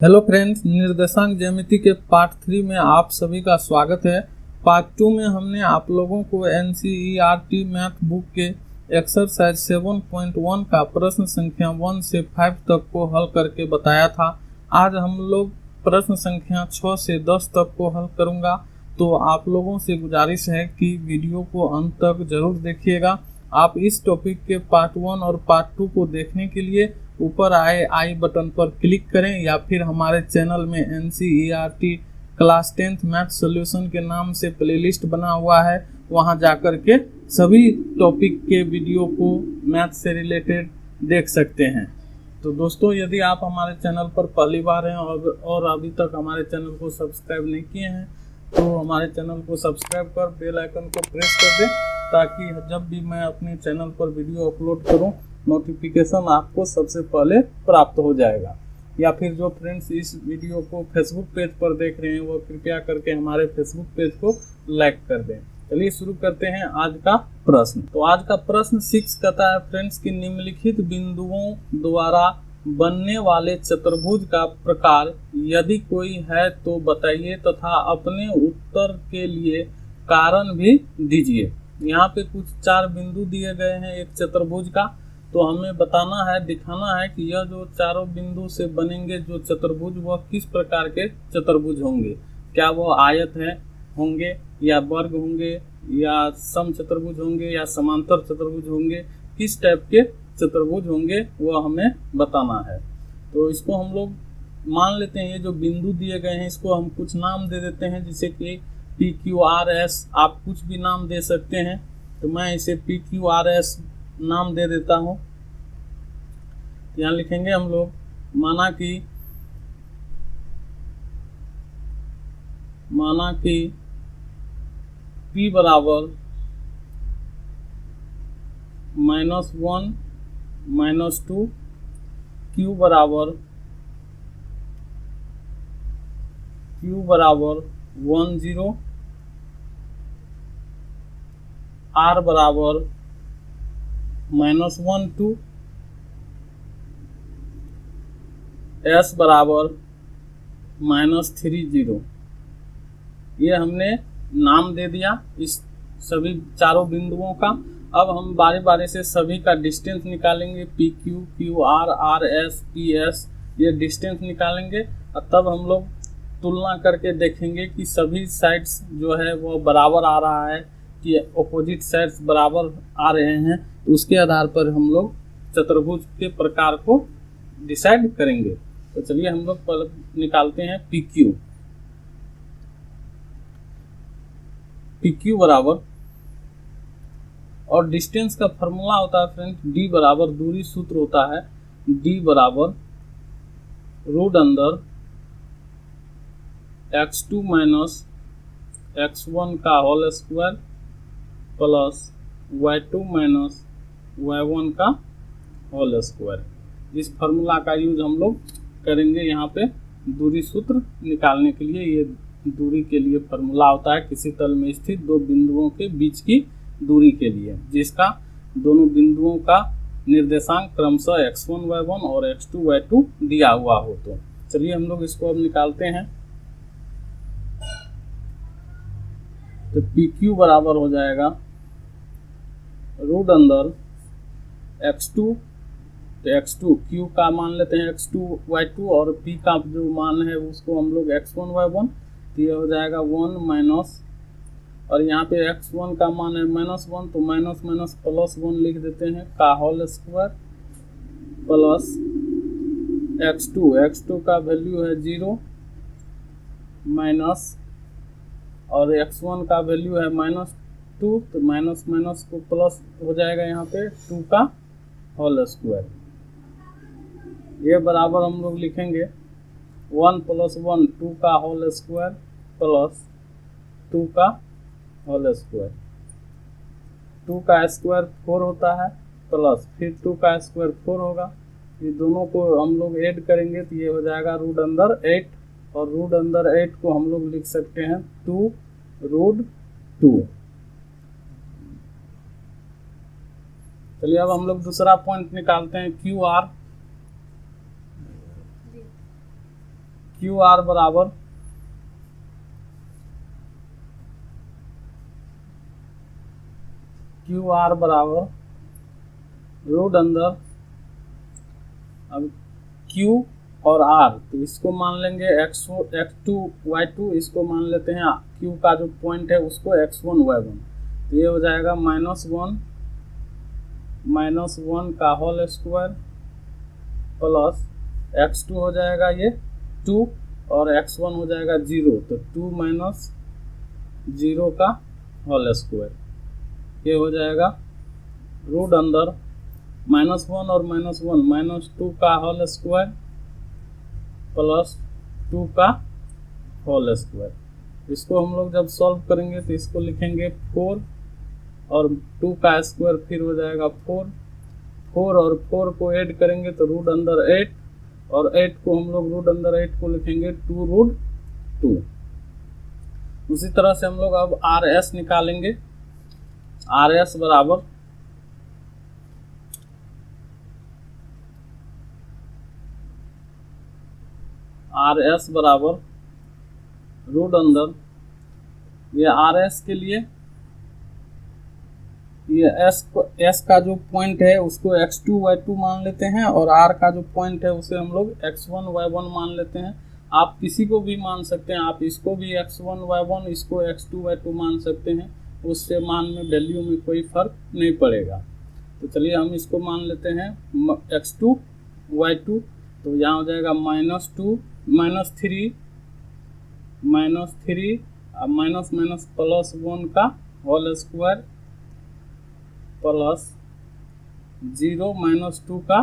Hello friends, निर्देशांक ज्यामिति के पार्ट 3 में आप सभी का स्वागत है। पार्ट 2 में हमने आप लोगों को NCERT मैथ बुक के एक्सरसाइज 7.1 का प्रश्न संख्या 1 से 5 तक को हल करके बताया था। आज हम लोग प्रश्न संख्या 6 से 10 तक को हल करूंगा। तो आप लोगों से गुजारिश है कि वीडियो को अंत तक जरूर देखिएगा। आप इस टॉपिक के पार्ट 1 और पार्ट 2 को देखने के लिए ऊपर आए आई बटन पर क्लिक करें या फिर हमारे चैनल में NCERT class 10th math solution के नाम से प्लेलिस्ट बना हुआ है, वहां जाकर के सभी टॉपिक के वीडियो को मैथ से रिलेटेड देख सकते हैं। तो दोस्तों, यदि आप हमारे चैनल पर पहली बार हैं और अभी तक हमारे चैनल को सब्सक्राइब नहीं किए हैं तो हमारे चैनल को सब्सक्राइब कर बेल आइकन को प्रेस कर दें, ताकि जब भी मैं अपने चैनल पर वीडियो अपलोड करूं नोटिफिकेशन आपको सबसे पहले प्राप्त हो जाएगा। या फिर जो फ्रेंड्स इस वीडियो को फेसबुक पेज पर देख रहे हैं वो कृपया करके हमारे फेसबुक पेज को लाइक कर दें। चलिए शुरू करते हैं आज का प्रश्न। तो आज का प्रश्न 6 कहता है फ्रेंड्स कि निम्नलिखित बिंदुओं द्वारा बनने वाले चतुर्भुज का प्रकार यदि कोई है तो बताइए तथा अपने उत्तर के लिए कारण भी दीजिए। यहाँ पे कुछ 4 बिंदु दिए गए हैं एक चतुर्भुज का, तो हमें बताना है, दिखाना है कि यह जो चारों बिंदु से बनेंगे जो चतुर्भुज वह किस प्रकार के चतुर्भुज होंगे। क्या वह आयत है होंगे या वर्ग होंगे या सम चतुर्भुज होंगे या समांतर चतुर्भुज होंगे, किस टाइप के चतुर्भुज होंगे वह हमें बताना है। तो इसको हम लोग मान लेते हैं, ये जो बिंदु दिए गए हैं इसको हम कुछ नाम दे देते हैं, जैसे कि PQRS, आप कुछ भी नाम दे सकते हैं। तो मैं इसे PQRS नाम दे देता हूं। यहाँ लिखेंगे हम लोग, माना कि P बराबर -1 -2, Q बराबर 1 0, R बराबर -1 2, S बराबर -3 0। ये हमने नाम दे दिया इस सभी चारों बिंदुओं का। अब हम बारी बारी से सभी का डिस्टेंस निकालेंगे। PQ, QR, RS, PS, ये डिस्टेंस निकालेंगे और तब हम लोग तुलना करके देखेंगे कि सभी साइड्स जो है वो बराबर आ रहा है कि अपोजिट साइड्स बराबर आ रहे हैं। तो उसके आधार पर हम लोग चतुर्भुज के प्रकार को डिसाइड करेंगे। तो चलिए हम लोग पहले निकालते हैं PQ बराबर, और डिस्टेंस का फॉर्मूला होता है फ्रेंड्स D बराबर, दूरी सूत्र होता है D बराबर रूट अंदर x2 माइनस x1 का whole square plus y2 minus y1 का होल स्क्वायर। इस फार्मूला का यूज हम लोग करेंगे यहाँ पे दूरी सूत्र निकालने के लिए। ये दूरी के लिए फार्मूला होता है किसी तल में स्थित दो बिंदुओं के बीच की दूरी के लिए, जिसका दोनों बिंदुओं का निर्देशांक क्रमशः x1 y1 और x2 y2 दिया हुआ हो। तो चलिए हम लोग इसको अब निकालते हैं। तो PQ बराबर हो जाएगा रूट अंदर x2, तो x2 Q का मान लेते हैं x2 y2 और P का जो मान है उसको हम लोग x1 y1, तो ये हो जाएगा 1 माइनस, और यहाँ पे x1 का मान है -1, तो माइनस माइनस प्लस 1 लिख देते हैं का होल स्क्वायर प्लस x2 का वैल्यू है 0 माइनस, और x1 का वैल्यू है -2, तो माइनस माइनस को प्लस हो जाएगा यहाँ पे 2 का होल स्क्वायर। ये बराबर हम लोग लिखेंगे 1 + 1 2 का होल स्क्वायर प्लस 2 का होल स्क्वायर। 2 का स्क्वायर 4 होता है प्लस फिर 2 का स्क्वायर 4 होगा। ये दोनों को हम लोग ऐड करेंगे तो ये हो जाएगा रूट अंदर 8, और रूट अंदर 8 को हम लोग लिख सकते हैं 2 रूट 2। चलिए अब हम लोग दूसरा पॉइंट निकालते हैं QR। क्यू आर बराबर रूट अंदर, अब Q और R, तो इसको मान लेंगे x2 y2, इसको मान लेते हैं Q का जो पॉइंट है उसको x1 y1, तो ये हो जाएगा -1 का होल स्क्वायर प्लस x2 हो जाएगा ये 2 और x1 हो जाएगा 0, तो 2 माइनस 0 का होल स्क्वायर, ये हो जाएगा रूट अंदर -1 और -1 -2 का होल स्क्वायर प्लस 2 का होल स्क्वायर। इसको हम लोग जब सॉल्व करेंगे तो इसको लिखेंगे 4 और 2 का स्क्वायर फिर हो जाएगा 4 और 4 को ऐड करेंगे तो रूट अंदर 8 और 8 को हम लोग रूट अंदर 8 को लिखेंगे 2 रूट 2। उसी तरह से हम लोग अब RS निकालेंगे। RS बराबर रूट अंदर, ये RS के लिए ये S का जो पॉइंट है उसको x2 y2 मान लेते हैं और R का जो पॉइंट है उसे हम लोग x1 y1 मान लेते हैं। आप किसी को भी मान सकते हैं, आप इसको भी x1 y1 इसको x2 y2 मान सकते हैं, उससे मान में वैल्यू में कोई फर्क नहीं पड़ेगा। तो चलिए हम इसको मान लेते हैं x2 y2, तो यहाँ हो जाएगा -2 -3 माइनस प्लस 1 का होल स्क्वायर प्लस 0 -2 का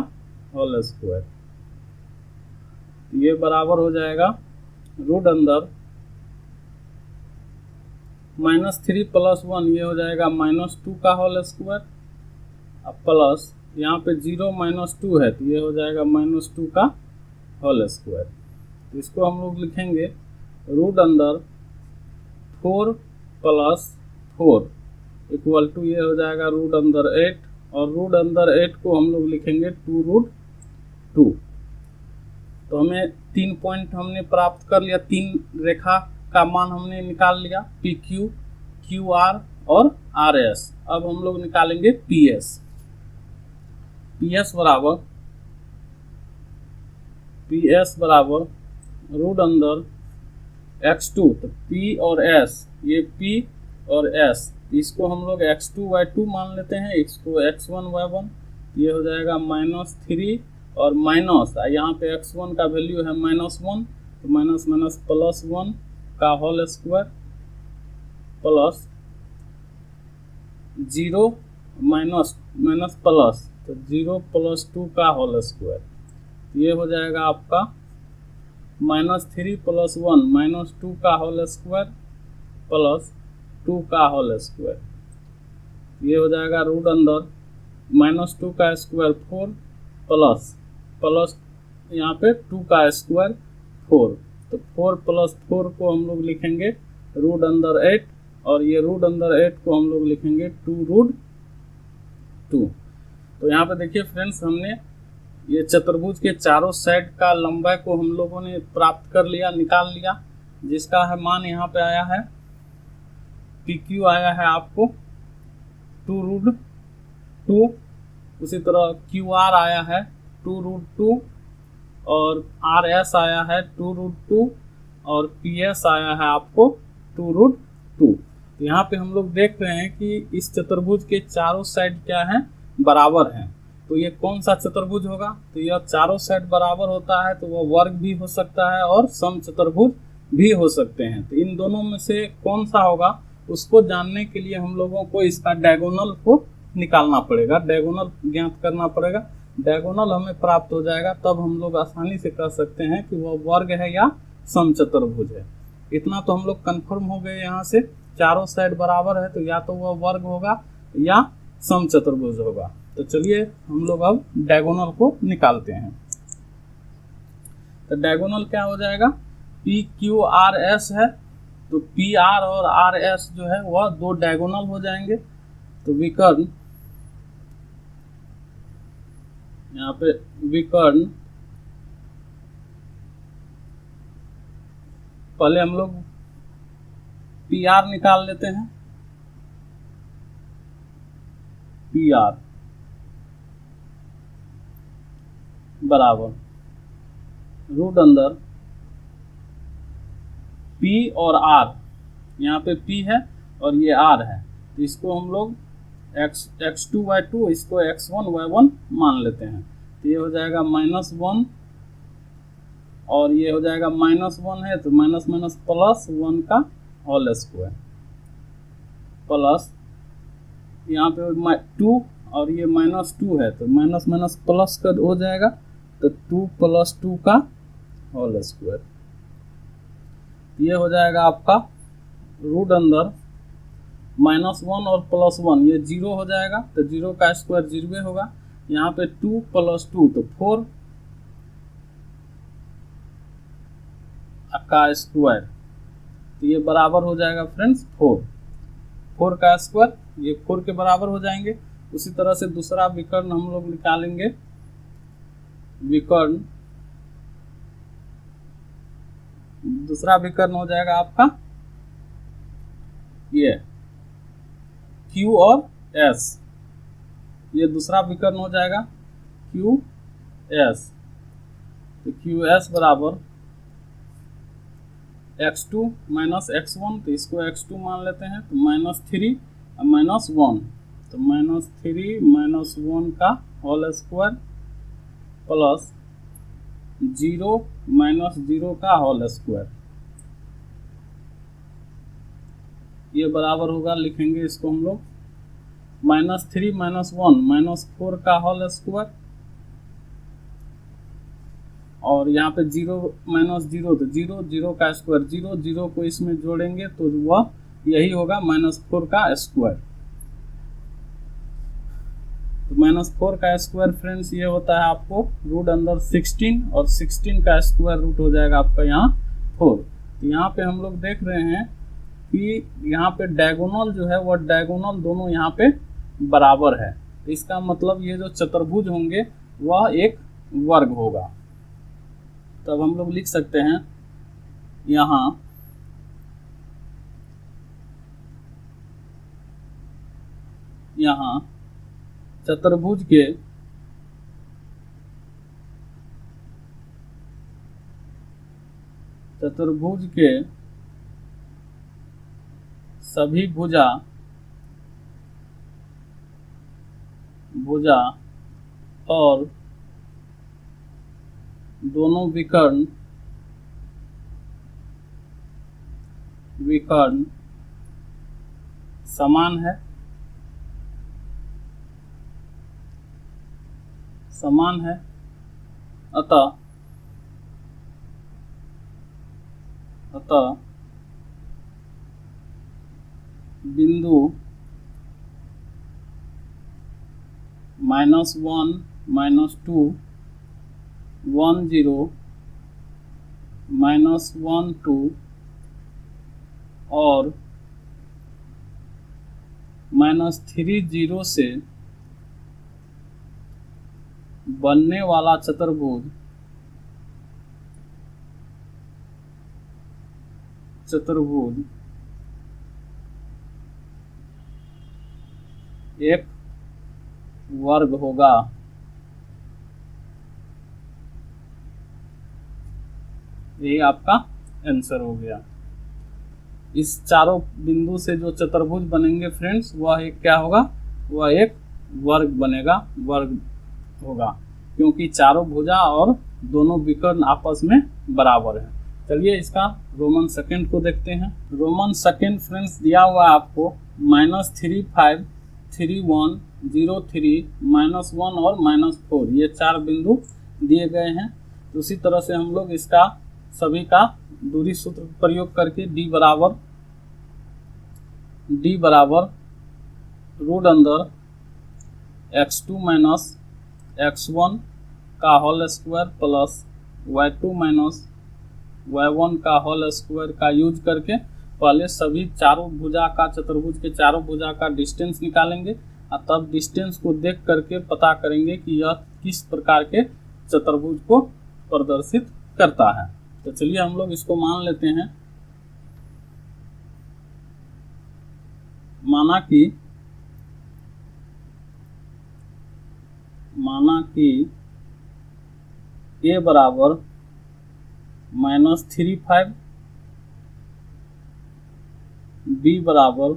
होल स्क्वायर, ये बराबर हो जाएगा रूट अंदर -3 + 1, ये हो जाएगा -2 का होल स्क्वायर, अब प्लस यहाँ पे 0 -2 है तो ये हो जाएगा -2 का होल स्क्वायर। तो इसको हम लोग लिखेंगे रूट अंदर 4 + 4 इक्वल टू, ये हो जाएगा रूट अंदर 8 और रूट अंदर 8 को हम लोग लिखेंगे 2 रूट 2। तो हमें 3 पॉइंट हमने प्राप्त कर लिया, 3 रेखा का मान हमने निकाल लिया, PQ, QR और RS। अब हम लोग निकालेंगे PS। PS बराबर रूट अंदर x2, तो P और S, ये P और S, इसको हम लोग x2 y2 मान लेते हैं, इसको x1 y1, ये हो जाएगा -3 और माइनस यहाँ पे x1 का वैल्यू है -1, तो माइनस प्लस 1 का whole square plus 0 minus plus, तो 0 + 2 का होल स्क्वायर, ये हो जाएगा आपका -3 + 1 -2 का होल स्क्वायर प्लस 2 का होल स्क्वायर, ये हो जाएगा रूट अंदर -2 का स्क्वायर 4 प्लस यहाँ पे 2 का स्क्वायर 4, तो 4 + 4 को हम लोग लिखेंगे रूट अंदर 8 और ये रूट अंदर 8 को हम लोग लिखेंगे 2 रूट 2। तो यहाँ पे देखिए फ्रेंड्स, हमने ये चतुर्भुज के चारों साइड का लंबाई को हम लोगों ने प्राप्त कर लिया, निकाल लिया, जिसका है मान यहाँ पे आया है PQ आया है आपको 2 रूट 2, उसी तरह QR आया है 2 रूट 2 और RS आया है 2 रूट 2 और PS आया है आपको 2 रूट 2। तो यहाँ पे हम लोग देख रहे हैं कि इस चतुर्भुज के चारों साइड क्या है, बराबर हैं। तो ये कौन सा चतुर्भुज होगा, तो यह चारों साइड बराबर होता है तो वह वर्ग भी हो सकता है और समचतुर्भुज भी हो सकते हैं। तो इन दोनों में से कौन सा होगा उसको जानने के लिए हम लोगों को इसका डायगोनल को निकालना पड़ेगा, डायगोनल ज्ञात करना पड़ेगा। डायगोनल हमें प्राप्त हो जाएगा तब हम लोग आसानी से कह सकते हैं कि वह वर्ग है या समचतुर्भुज है। इतना तो हम लोग कंफर्म हो गए, यहाँ से चारों साइड बराबर है तो या तो वह वर्ग होगा या समचतुर्भुज होगा। तो चलिए हम लोग अब डायगोनल को निकालते हैं। तो डायगोनल क्या हो जाएगा, PQRS है, तो PR और RS जो है वह 2 डायगोनल हो जाएंगे। तो विकर्ण, यहाँ पे विकर्ण पहले हम लोग पी आर निकाल लेते हैं। पी आर बराबर रूट अंदर पी और आर, यहाँ पे पी है और ये आर है, तो इसको हम लोग x2/2, इसको x1/1 मान लेते हैं। तो ये हो जाएगा -1 और ये हो जाएगा -1 है तो माइनस माइनस प्लस 1 का होल स्क्वायर प्लस यहाँ पे 2 और ये -2 है तो माइनस माइनस प्लस का हो जाएगा, तो 2 + 2 का होल स्क्वायर। ये हो जाएगा आपका रूट अंदर -1 और +1, ये 0 हो जाएगा, तो 0 का स्क्वायर 0 होगा। यहाँ पे 2 + 2 तो 4 का स्क्वायर, तो ये बराबर हो जाएगा फ्रेंड्स 4 का स्क्वायर, ये 4 के बराबर हो जाएंगे। उसी तरह से दूसरा विकर्ण हम लोग निकालेंगे। विकर्ण, दूसरा विकर्ण हो जाएगा आपका ये Q और S, ये दूसरा विकर्ण हो जाएगा QS। तो QS बराबर x2 - x1, तो इसको x2 मान लेते हैं, तो -3 और -1, तो -3 - 1 का होल स्क्वायर प्लस 0 - 0 का होल स्क्वायर, ये बराबर होगा, लिखेंगे इसको हम लोग -3 - 1 -4 का होल स्क्वायर और यहाँ पे 0 - 0 तो 0 0 का स्क्वायर 0 0 को इसमें जोड़ेंगे तो वह यही होगा -4 का स्क्वायर। तो -4 का स्क्वायर फ्रेंड्स ये होता है आपको रूट अंदर 16 और 16 का स्क्वायर रूट हो जाएगा आपका यहाँ 4। तो यहाँ पे हम लोग देख रहे हैं कि यहाँ पे डायगोनल जो है वह डायगोनल दोनों यहाँ पे बराबर है, तो इसका मतलब ये जो चतुर्भुज होंगे वह एक वर्ग होगा। तब हम लोग लिख सकते हैं यहाँ चतुर्भुज के सभी भुजा और दोनों विकर्ण समान है, अतः बिंदु -1 -2 1 0 -1 2 और -3 0 से बनने वाला चतुर्भुज एक वर्ग होगा। यही आपका आंसर हो गया। इस चारों बिंदु से जो चतुर्भुज बनेंगे फ्रेंड्स वह एक क्या होगा, वह एक वर्ग बनेगा, वर्ग होगा, क्योंकि चारों भुजा और दोनों विकर्ण आपस में बराबर है। चलिए इसका रोमन सेकंड को देखते हैं। रोमन सेकंड फ्रेंड्स दिया हुआ है आपको -3 5 3 1 0 3 -1 और -4, ये 4 बिंदु दिए गए हैं। तो उसी तरह से हम लोग इसका सभी का दूरी सूत्र प्रयोग करके d बराबर रूट अंदर x2 - x1 का whole square plus y2 - y1 का होल स्क्वायर का यूज करके पहले सभी चारों भुजा का, चतुर्भुज के चारों भुजा का डिस्टेंस निकालेंगे और तब डिस्टेंस को देख करके पता करेंगे कि यह किस प्रकार के चतुर्भुज को प्रदर्शित करता है। तो चलिए हम लोग इसको मान लेते हैं माना कि a बराबर -3 5, b बराबर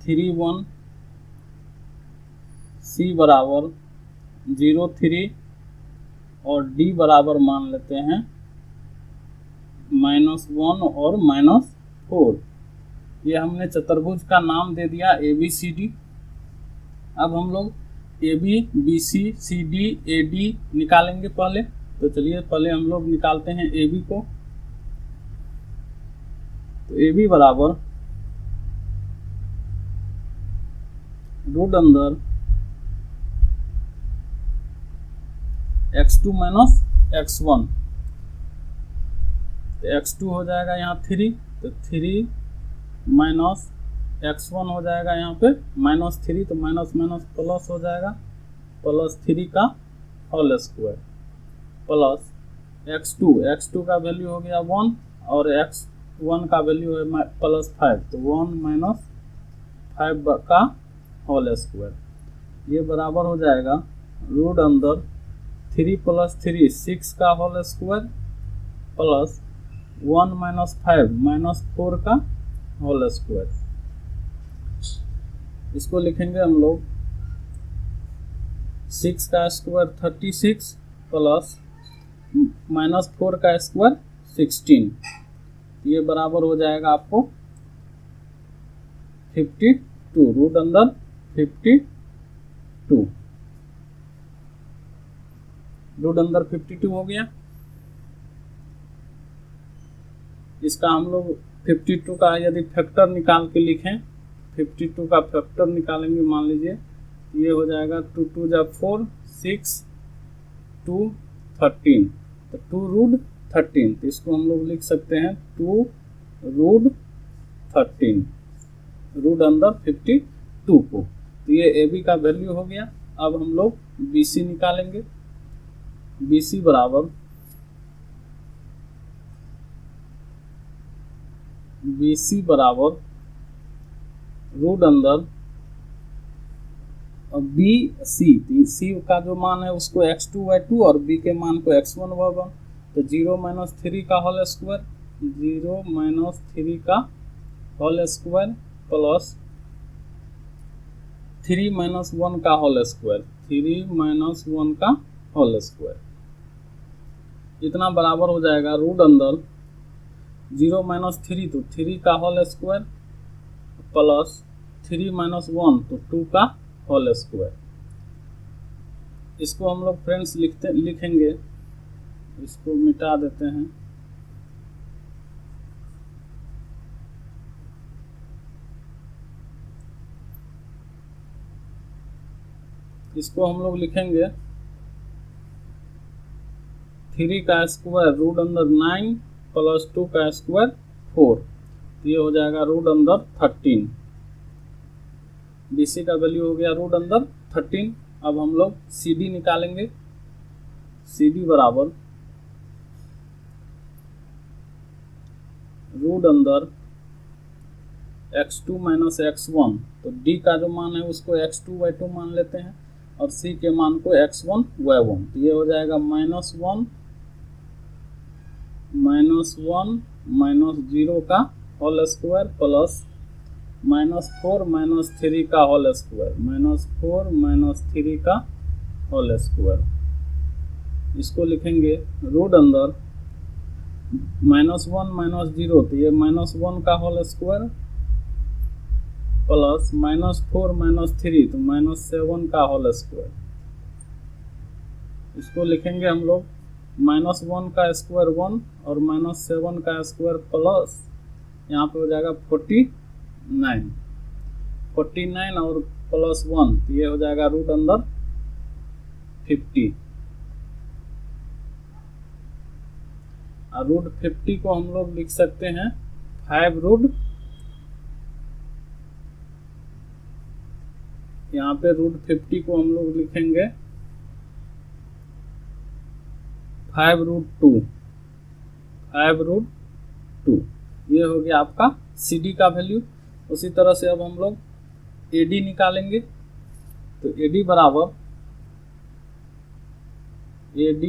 3 1, c बराबर 0 3 और d बराबर मान लेते हैं -1 और -4। ये हमने चतुर्भुज का नाम दे दिया ABCD। अब हम लोग AB BC CD AD निकालेंगे पहले। तो चलिए पहले हम लोग निकालते हैं AB को। तो AB बराबर रूट अंदर x2 - x1। तो x2 हो जाएगा यहाँ 3, तो 3 माइनस x1 हो जाएगा यहाँ पे -3, तो माइनस माइनस प्लस हो जाएगा, +3 का होल स्क्वायर प्लस x2 का वैल्यू हो गया 1 और x1 का वैल्यू है +5, तो 1 - 5 का होल स्क्वायर। ये बराबर हो जाएगा रूट अंदर 3 + 3 6 का होल स्क्वायर प्लस 1 - 5 -4 का होल स्क्वायर। इसको लिखेंगे हम लोग 6 का स्क्वायर 36 प्लस -4 का स्क्वायर 16। ये बराबर हो जाएगा आपको 52, रूट अंदर 52, रूट अंदर 52 हो गया। इसका हम लोग 52 का यदि फैक्टर निकाल के लिखें, 52 का फैक्टर निकालेंगे, मान लीजिए ये हो जाएगा 2 2 जा 4 6 2 13, तो 2 रूट 13। तो इसको हम लोग लिख सकते हैं 2 रूट 13 रूट अंदर 52 को। तो ये AB का वैल्यू हो गया। अब हम लोग BC निकालेंगे। BC बराबर रूट अंदर C का जो मान है उसको x2 y2 और B के मान को x1 y1, तो 0 - 3 का होल स्क्वायर, 0 - 3 का होल स्क्वायर प्लस 3 - 1 का होल स्क्वायर, 3 - 1 का होल स्क्वायर। इतना बराबर हो जाएगा रूट अंदर 0 - 3 तो 3 का होल स्क्वायर प्लस 3 - 1 तो 2 का होल स्क्वायर। इसको हम लोग फ्रेंड्स लिखेंगे, इसको मिटा देते हैं। इसको हम लोग लिखेंगे 3 का स्क्वायर रूट अंदर 9 प्लस 2 का स्क्वायर 4, तो ये हो जाएगा रूट अंदर 13। BC का वैल्यू हो गया रूट अंदर 13। अब हम लोग CD निकालेंगे। CD बराबर रूट अंदर x2 - x1, तो D का जो मान है उसको x2 y2 मान लेते हैं और C के मान को x1 y1, तो ये हो जाएगा -1 -0 का होल स्क्वायर प्लस -4 - 3 का होल स्क्वायर, -4 - 3 का होल स्क्वायर। इसको लिखेंगे रूट अंदर -1 - 0, तो ये -1 का होल स्क्वायर प्लस -4 - 3 तो -7 का होल स्क्वायर। इसको लिखेंगे हम लोग -1 का स्क्वायर 1 और -7 का स्क्वायर प्लस यहाँ पे हो जाएगा 49 और प्लस 1, तो ये हो जाएगा रूट अंदर 50। और रूट 50 को हम लोग लिख सकते हैं 5 रूट, यहाँ पे रूट 50 को हम लोग लिखेंगे 5 रूट 2। ये हो गया आपका CD का वैल्यू। उसी तरह से अब हम लोग AD निकालेंगे। तो AD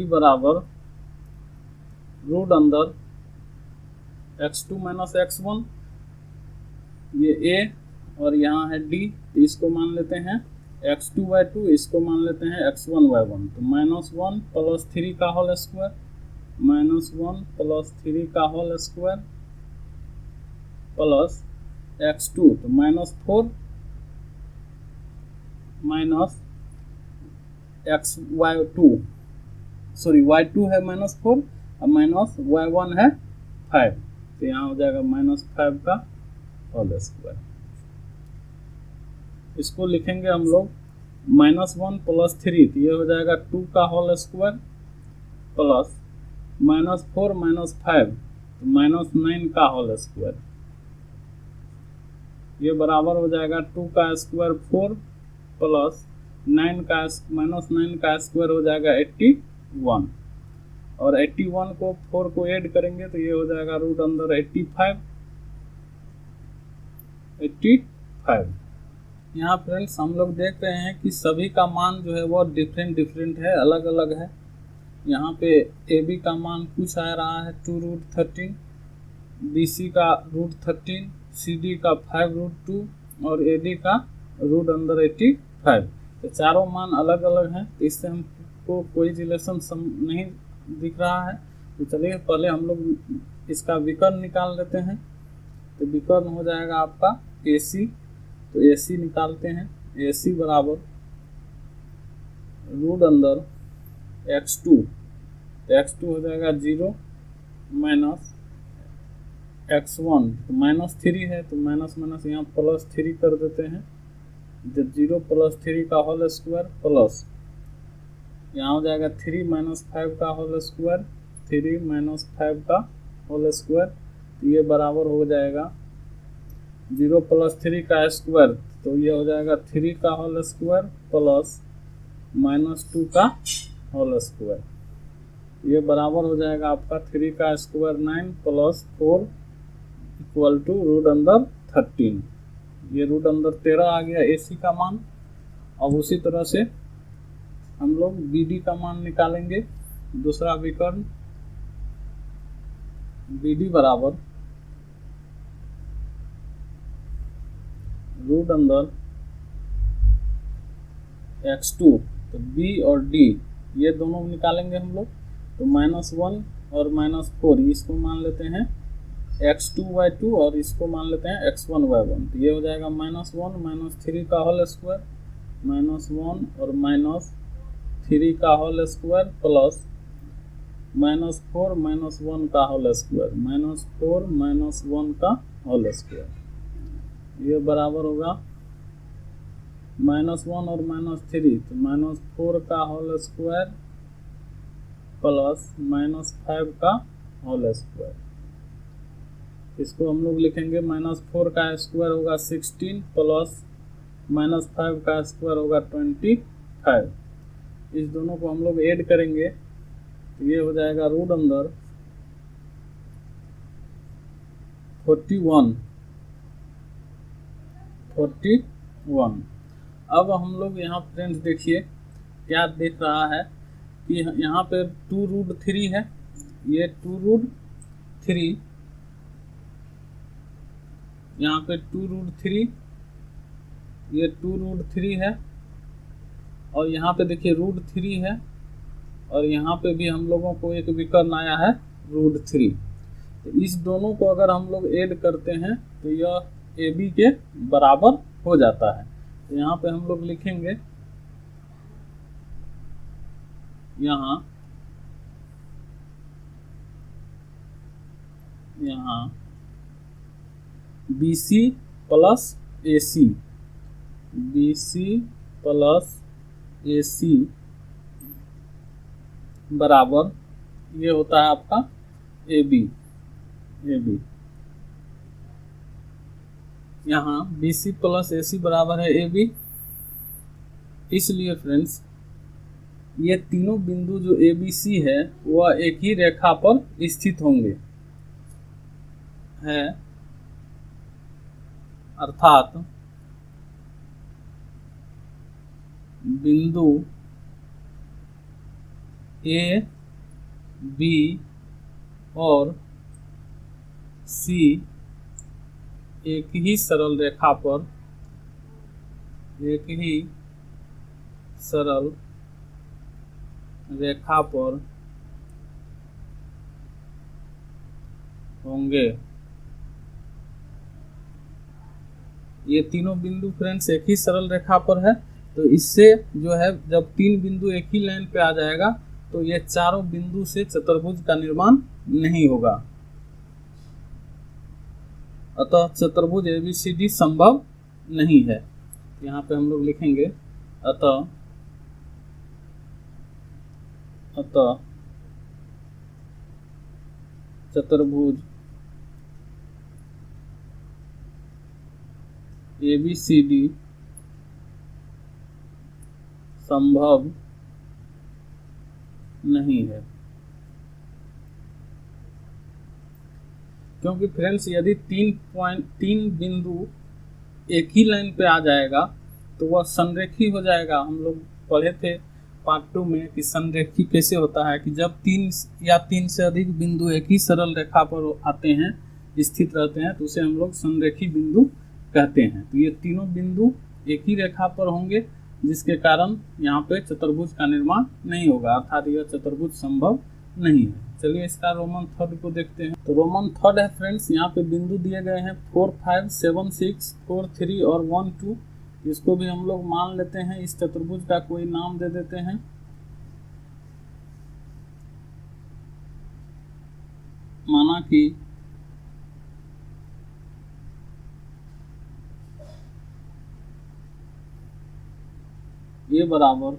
बराबर रूट अंदर x2 माइनस x1, ये A और यहाँ है D, तो इसको मान लेते हैं x2/2, इसको मान लेते हैं x1/1। तो -1 + 3 का होल स्क्वायर, -1 + 3 का होल स्क्वायर प्लस x2, तो -4 माइनस y2, सॉरी y2 है -4 और माइनस y1 है 5, तो यहाँ हो जाएगा -5 का होल स्क्वायर। इसको लिखेंगे हम लोग -1 + 3, तो ये हो जाएगा 2 का होल स्क्वायर प्लस -4 - 5, तो -9 का होल स्क्वायर। ये बराबर हो जाएगा 2 का स्क्वायर 4 प्लस 9 का -9 का स्क्वायर हो जाएगा 81, और 81 को 4 को ऐड करेंगे तो ये हो जाएगा रूट अंदर 85। यहाँ फ्रेंड्स हम लोग देख रहे हैं कि सभी का मान जो है वो डिफरेंट है, अलग अलग है। यहाँ पे AB का मान कुछ आ रहा है 2√13, BC का √13, CD का 5√2 और AD का रूट अंदर 85। तो चारों मान अलग अलग हैं, तो इससे हमको कोई रिलेशन नहीं दिख रहा है। तो चलिए पहले हम लोग इसका विकर्ण निकाल लेते हैं। तो विकर्ण हो जाएगा आपका AC, तो AC निकालते हैं। AC बराबर रूट अंदर x2, तो x2 हो जाएगा 0 माइनस x1, तो -3 है, तो माइनस यहाँ +3 कर देते हैं। जब 0 + 3 का होल स्क्वायर प्लस यहाँ हो जाएगा 3 - 5 का होल स्क्वायर, 3 - 5 का होल स्क्वायर, तो ये बराबर हो जाएगा 0 + 3 का स्क्वायर, तो ये हो जाएगा 3 का होल स्क्वायर प्लस -2 का होल स्क्वायर। ये बराबर हो जाएगा आपका 3 का square 9 plus 4 equal to root अंदर 13। ये रूट अंदर 13 आ गया AC का मान। अब उसी तरह से हम लोग BD का मान निकालेंगे। दूसरा विकर्ण BD बराबर रूट अंदर x2, तो B और D ये दोनों निकालेंगे हम लोग। तो -1 और -4 इसको मान लेते हैं x2/2 और इसको मान लेते हैं x1/1। तो ये हो जाएगा -1 - 3 का होल स्क्वायर, -1 और -3 का होल स्क्वायर प्लस -4 - 1 का होल स्क्वायर, -4 - 1 का होल स्क्वायर। ये बराबर होगा -1 और -3, तो -4 का होल स्क्वायर प्लस -5 का होल स्क्वायर। इसको हम लोग लिखेंगे -4 का स्क्वायर होगा 16 प्लस -5 का स्क्वायर होगा 25। इस दोनों को हम लोग ऐड करेंगे तो ये हो जाएगा रूट अंदर 41। अब हम लोग यहाँ फ्रेंड्स देखिए क्या देख रहा है कि यहाँ पे 2√3 है, ये 2√3, यहाँ पे 2√3, ये 2√3 है, और यहाँ पे देखिए √3 है, और यहाँ पे भी हम लोगों को एक विकर्ण आया है √3। तो इस दोनों को अगर हम लोग ऐड करते हैं तो यह AB के बराबर हो जाता है। तो यहाँ पे हम लोग लिखेंगे यहाँ BC plus AC, BC plus AC बराबर ये होता है आपका AB। यहाँ BC प्लस AC बराबर है AB। इसलिए फ्रेंड्स ये तीनों बिंदु जो ABC है वह एक ही रेखा पर स्थित होंगे, है अर्थात बिंदु ए, बी और सी एक ही सरल रेखा पर होंगे। ये तीनों बिंदु फ्रेंड्स एक ही सरल रेखा पर है, तो इससे जो है जब तीन बिंदु एक ही लाइन पे आ जाएगा तो ये चारों बिंदु से चतुर्भुज का निर्माण नहीं होगा, अतः चतुर्भुज ABCD संभव नहीं है। यहाँ पे हम लोग लिखेंगे अतः चतुर्भुज ABCD संभव नहीं है, क्योंकि फ्रेंड्स यदि तीन बिंदु एक ही लाइन पे आ जाएगा तो वह संरेखी हो जाएगा। हम लोग पढ़े थे पार्ट 2 में कि संरेखी कैसे होता है, कि जब तीन या तीन से अधिक बिंदु एक ही सरल रेखा पर आते हैं, स्थित रहते हैं, तो उसे हम लोग संरेखी बिंदु कहते हैं। तो ये तीनों बिंदु एक ही रेखा पर होंगे, जिसके कारण यहाँ पे चतुर्भुज का निर्माण नहीं होगा, अर्थात यह चतुर्भुज संभव नहीं है। चलिए इसका रोमन थर्ड को देखते हैं। तो रोमन थर्ड है फ्रेंड्स, यहाँ पे बिंदु दिए गए हैं 4, 5, 7, 6, 4, 3 और 1, 2। इसको भी हम लोग मान लेते हैं, इस चतुर्भुज का कोई नाम दे देते हैं। माना कि ए बराबर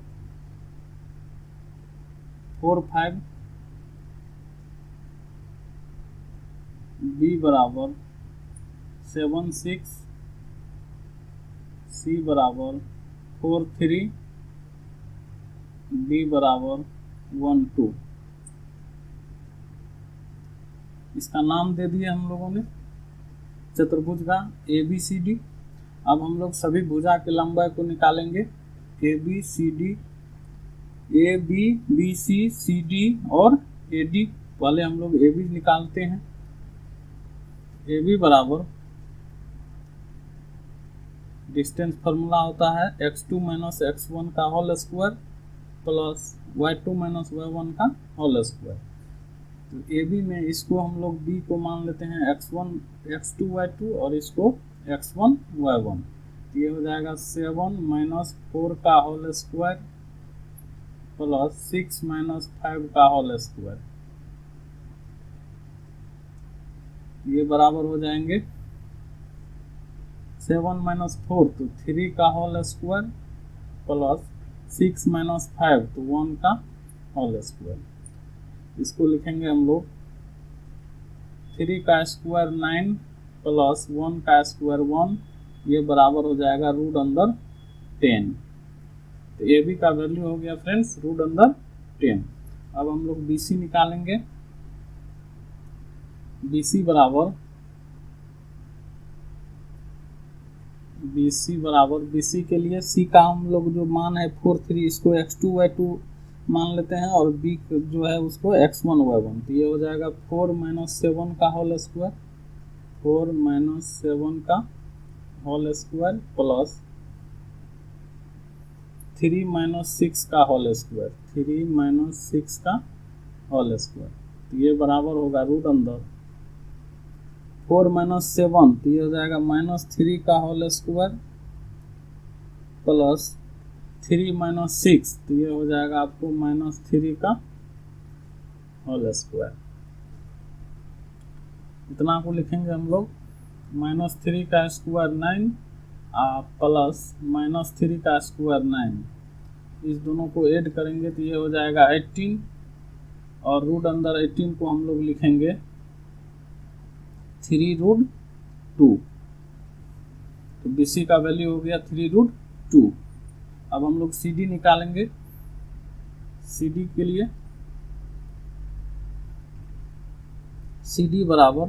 4, 5, बी बराबर 7, 6, सी बराबर 4, 3, डी बराबर 1, 2। इसका नाम दे दिया हम लोगों ने चतुर्भुज का ABCD। अब हम लोग सभी भुजा के लंबाई को निकालेंगे। ABCD, AB, BC, CD और AD। पहले हम लोग AB निकालते हैं। AB बराबर डिस्टेंस फार्मूला होता है x2 माइनस x1 का whole square plus y2 minus y1 का होल स्क्वायर। तो AB में इसको हम लोग B को मान लेते हैं x1 x2 y2 और इसको x1 y1। तो ये हो जाएगा 7 माइनस 4 का होल स्क्वायर प्लस 6 माइनस 5 का होल स्क्वायर। ये बराबर हो जाएंगे 7 माइनस 4 तो 3 का होल स्क्वायर प्लस 6 माइनस 5 तो 1 का होल स्क्वायर। इसको लिखेंगे हम लोग 3 का स्क्वायर 9 प्लस 1 का स्क्वायर 1। ये बराबर हो जाएगा रूट अंदर 10। तो ए बी का वैल्यू हो गया फ्रेंड्स रूट अंदर 10। अब हम लोग BC निकालेंगे। BC बराबर BC के लिए C का हम लोग जो मान है 4, 3 इसको x2 y2 मान लेते हैं और B जो है उसको x1 y1। तो ये हो जाएगा 4 माइनस 7 का होल स्क्वायर, 4 माइनस 7 का होल स्क्वायर प्लस 3 माइनस 6 का होल स्क्वायर, 3 माइनस 6 का होल स्क्वायर। तो ये बराबर होगा रूट अंदर 4 माइनस 7 तो ये हो जाएगा माइनस 3 का होल स्क्वायर प्लस 3 माइनस 6 तो ये हो जाएगा आपको माइनस 3 का होल स्क्वायर। इतना को लिखेंगे हम लोग माइनस 3 का स्क्वायर 9 प्लस माइनस 3 का स्क्वायर 9। इस दोनों को ऐड करेंगे तो ये हो जाएगा 18 और रूट अंदर 18 को हम लोग लिखेंगे 3 रूट 2। तो BC का वैल्यू हो गया 3 रूट 2। अब हम लोग CD निकालेंगे। CD के लिए CD बराबर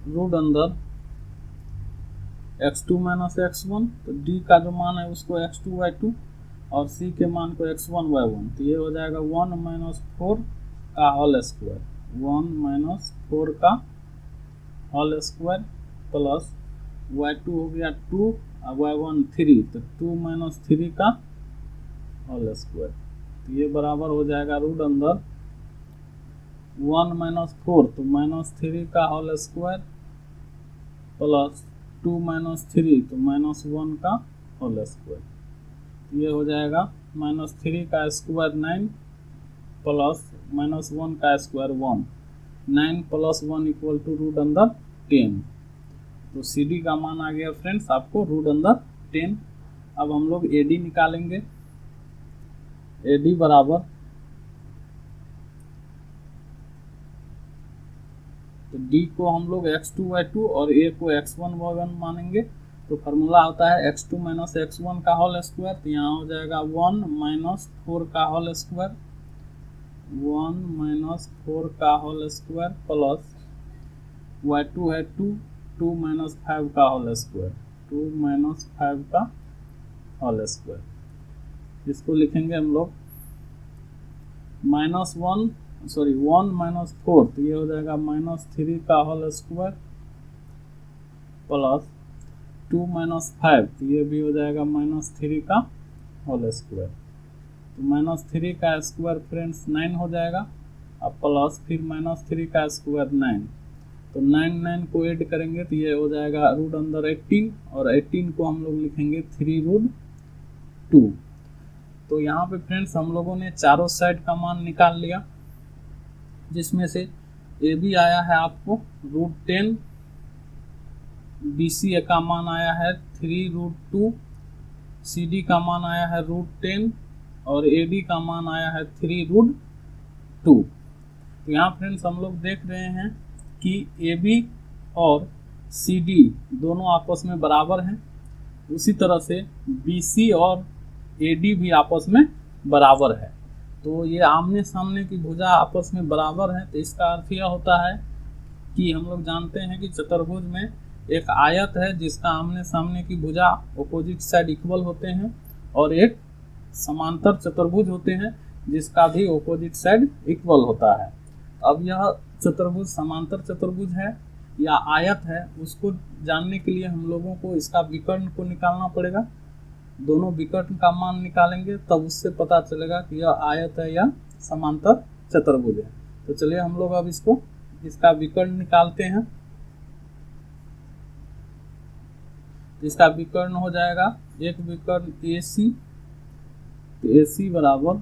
रूट अंदर x2 माइनस x1, तो d का जो मान है उसको x2 y2 और c के मान को x1 y1, तो ये हो जाएगा 1 माइनस 4 का होल स्क्वायर, 1 माइनस 4 का होल स्क्वायर प्लस y2 हो गया 2 और y1 3, तो 2 माइनस 3 का होल स्क्वायर, तो ये बराबर हो जाएगा रूट अंदर 1 माइनस 4, तो माइनस 3 का होल स्क्वायर प्लस 2 माइनस 3, तो माइनस 1 का होल स्क्वायर, ये हो जाएगा माइनस 3 का स्क्वायर 9 प्लस माइनस 1 का square 1, 9 plus 1 equal to root अंदर 10, तो सी डी का मान आ गया फ्रेंड्स आपको रूट अंदर 10। अब हम लोग ए डी निकालेंगे, ए डी बराबर, तो d को हम लोग x2 y2 और a को x1 y1 मानेंगे, तो फार्मूला होता है x2 माइनस x1 का होल स्क्वायर, तो यहाँ हो जाएगा 1 माइनस 4 का होल स्क्वायर, 1 माइनस 4 का होल स्क्वायर प्लस y2 है 2, 2 माइनस 5 का होल स्क्वायर, 2 माइनस 5 का होल स्क्वायर, इसको लिखेंगे हम लोग माइनस 1 माइनस 4, तो ये हो जाएगा माइनस 3 का होल स्क्वायर प्लस 2 माइनस 5, तो ये भी हो जाएगा माइनस 3 का होल स्क्वायर, तो माइनस 3 का स्क्वायर फ्रेंड्स 9 हो जाएगा, अब प्लस फिर माइनस 3 का स्क्वायर 9, तो 9 को ऐड करेंगे तो ये हो जाएगा रूट अंदर 18, और 18 को हम लोग लिखेंगे 3 रूट 2। तो यहाँ पे फ्रेंड्स हम लोगों ने चारों साइड का मान निकाल लिया, जिसमें से ए बी आया है आपको रूट 10, बी सी का मान आया है 3 रूट 2, सी डी का मान आया है रूट 10 और ए डी का मान आया है 3 रूट 2। तो यहाँ फ्रेंड्स हम लोग देख रहे हैं कि ए बी और सी डी दोनों आपस में बराबर हैं, उसी तरह से बी सी और ए डी भी आपस में बराबर है, तो ये आमने सामने की भुजा आपस में बराबर है, तो इसका अर्थ यह होता है कि हम लोग जानते हैं कि चतुर्भुज में एक आयत है जिसका आमने सामने की भुजा अपोजिट साइड इक्वल होते हैं, और एक समांतर चतुर्भुज होते हैं जिसका भी अपोजिट साइड इक्वल होता है। अब यह चतुर्भुज समांतर चतुर्भुज है या आयत है, उसको जानने के लिए हम लोगों को इसका विकर्ण को निकालना पड़ेगा, दोनों विकर्ण का मान निकालेंगे तब उससे पता चलेगा कि यह आयत है या समांतर चतुर्भुज है। तो चलिए हम लोग अब इसका विकर्ण निकालते हैं। इसका विकर्ण हो जाएगा एक विकर्ण ए सी, तो ए सी बराबर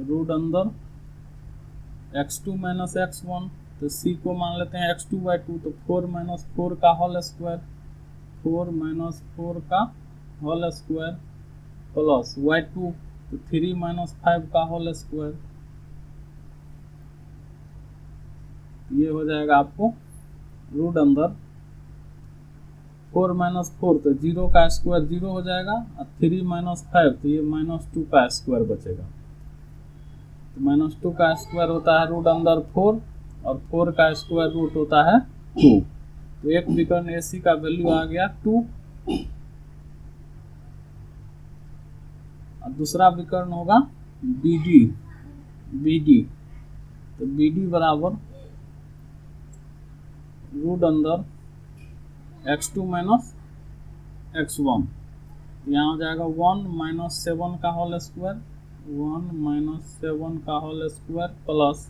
रूट अंदर x2 माइनस x1, तो c को मान लेते हैं x2 y2, तो 4 माइनस 4 का होल स्क्वायर, 4 माइनस 4 का होल स्क्वायर प्लस y2, तो 3 माइनस 5 का होल स्क्वायर, ये हो जाएगा आपको रूट अंदर 4 माइनस 4, तो 0 का स्क्वायर 0 हो जाएगा, और 3 माइनस 5, तो ये माइनस 2 का स्क्वायर बचेगा, तो माइनस 2 का स्क्वायर होता है रूट अंदर 4, और 4 का स्क्वायर रूट होता है 2, तो एक विकर्ण ए सी का वैल्यू आ गया 2, और दूसरा विकर्ण होगा बी डी, तो बी डी बराबर रूट अंदर x2 माइनस x1, यहाँ हो जाएगा 1 माइनस 7 का होल स्क्वायर, 1 माइनस 7 का होल स्क्वायर प्लस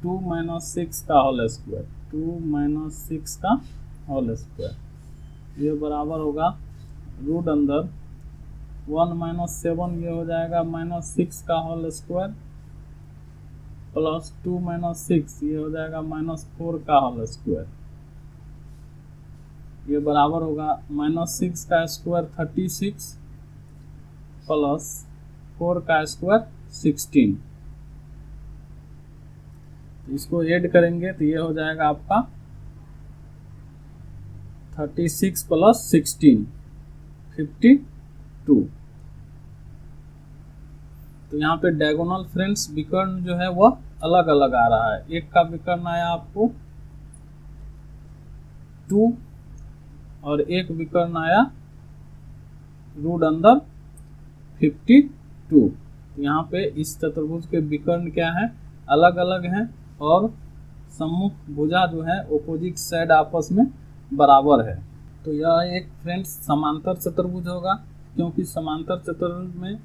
2 माइनस 6 का होल स्क्वायर, 2 माइनस 6 का होल स्क्वायर, ये बराबर होगा रूट अंदर 1 माइनस 7, ये हो जाएगा माइनस 6 का होल स्क्वायर प्लस 2 माइनस 6, ये हो जाएगा माइनस 4 का होल स्क्वायर, ये बराबर होगा माइनस 6 का स्क्वायर 36 प्लस 4 का स्क्वायर 16, इसको ऐड करेंगे तो ये हो जाएगा आपका 36 प्लस 16 52। तो यहाँ पे डायगोनल फ्रेंड्स विकर्ण जो है वह अलग अलग आ रहा है। एक का विकर्ण आया आपको 2 और एक विकर्ण आया रूट अंदर 52। यहाँ पे इस चतुर्भुज के विकर्ण क्या है, अलग अलग हैं और सम्मुख भुजा जो है ऑपोजिट साइड आपस में बराबर है। तो यह एक फ्रेंड्स समांतर चतुर्भुज होगा, क्योंकि समांतर चतुर्भुज में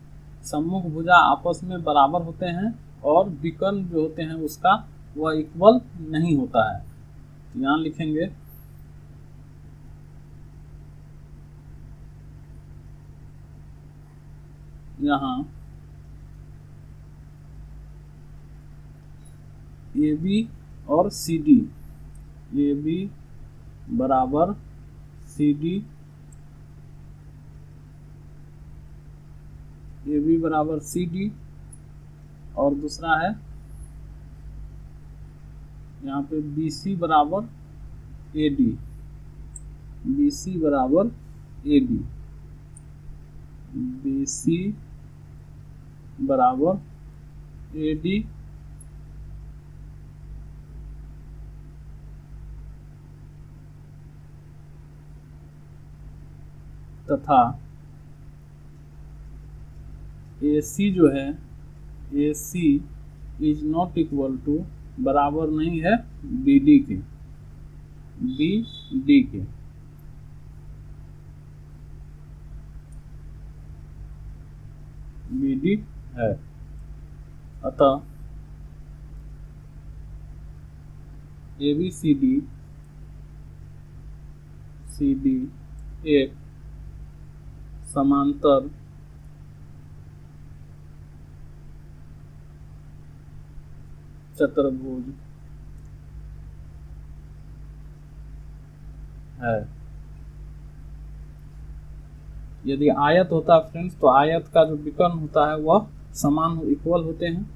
सम्मुख भुजा आपस में बराबर होते हैं और विकर्ण जो होते हैं उसका वह इक्वल नहीं होता है। तो यहाँ लिखेंगे यहाँ AB और CD, AB बराबर CD, AB बराबर CD और दूसरा है यहाँ पे BC बराबर AD, BC बराबर AD, BC बराबर AD तथा AC जो है AC is not equal to, बराबर नहीं है BD के, BD के। BD है, अतः ABCD CD एक समांतर चतुर्भुज है। यदि आयत होता है फ्रेंड्स, तो आयत का जो विकर्ण होता है वह समान इक्वल होते हैं।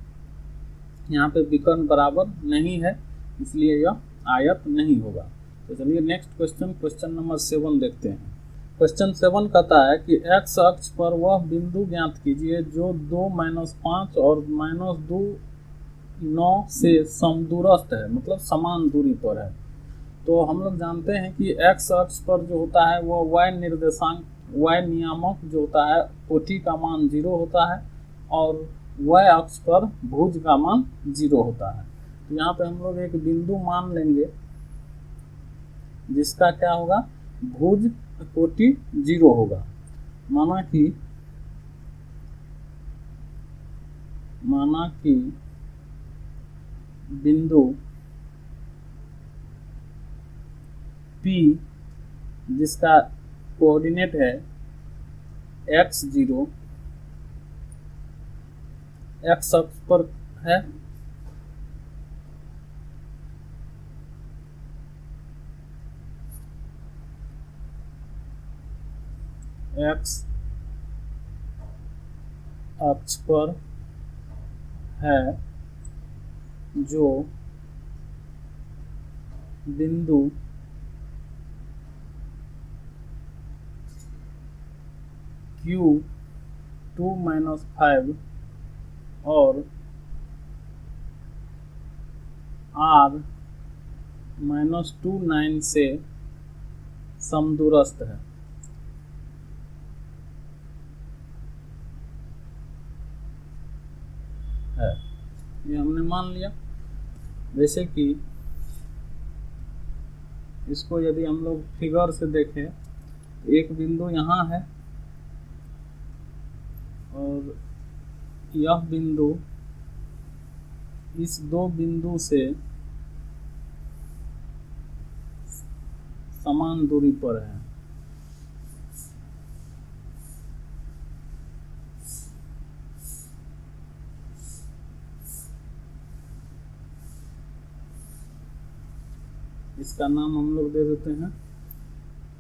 यहाँ पे विकर्ण बराबर नहीं है, इसलिए यह आयत नहीं होगा। तो चलिए नेक्स्ट क्वेश्चन, क्वेश्चन नंबर 7 देखते हैं। क्वेश्चन 7 कहता है कि x अक्ष पर वह बिंदु ज्ञात कीजिए जो 2, -5 और -2, 9 से समदूरस्थ है, मतलब समान दूरी पर है। तो हम लोग जानते हैं कि x अक्ष पर जो होता है वह y निर्देशांक, y नियामक जो होता है कोटि का मान 0 होता है और y अक्ष पर भुज का मान 0 होता है। तो यहाँ पे हम लोग एक बिंदु मान लेंगे जिसका क्या होगा, भुज कोटि 0 होगा। माना कि बिंदु P जिसका कोऑर्डिनेट है x0, x अक्ष पर है, x अक्ष पर है, जो बिंदु Q2-5 और R-29 से समदूरस्थ है। ये हमने मान लिया। जैसे कि इसको यदि हम लोग फिगर से देखें, एक बिंदु यहाँ है और यह बिंदु इस दो बिंदु से समान दूरी पर है। इसका नाम हम लोग दे देते हैं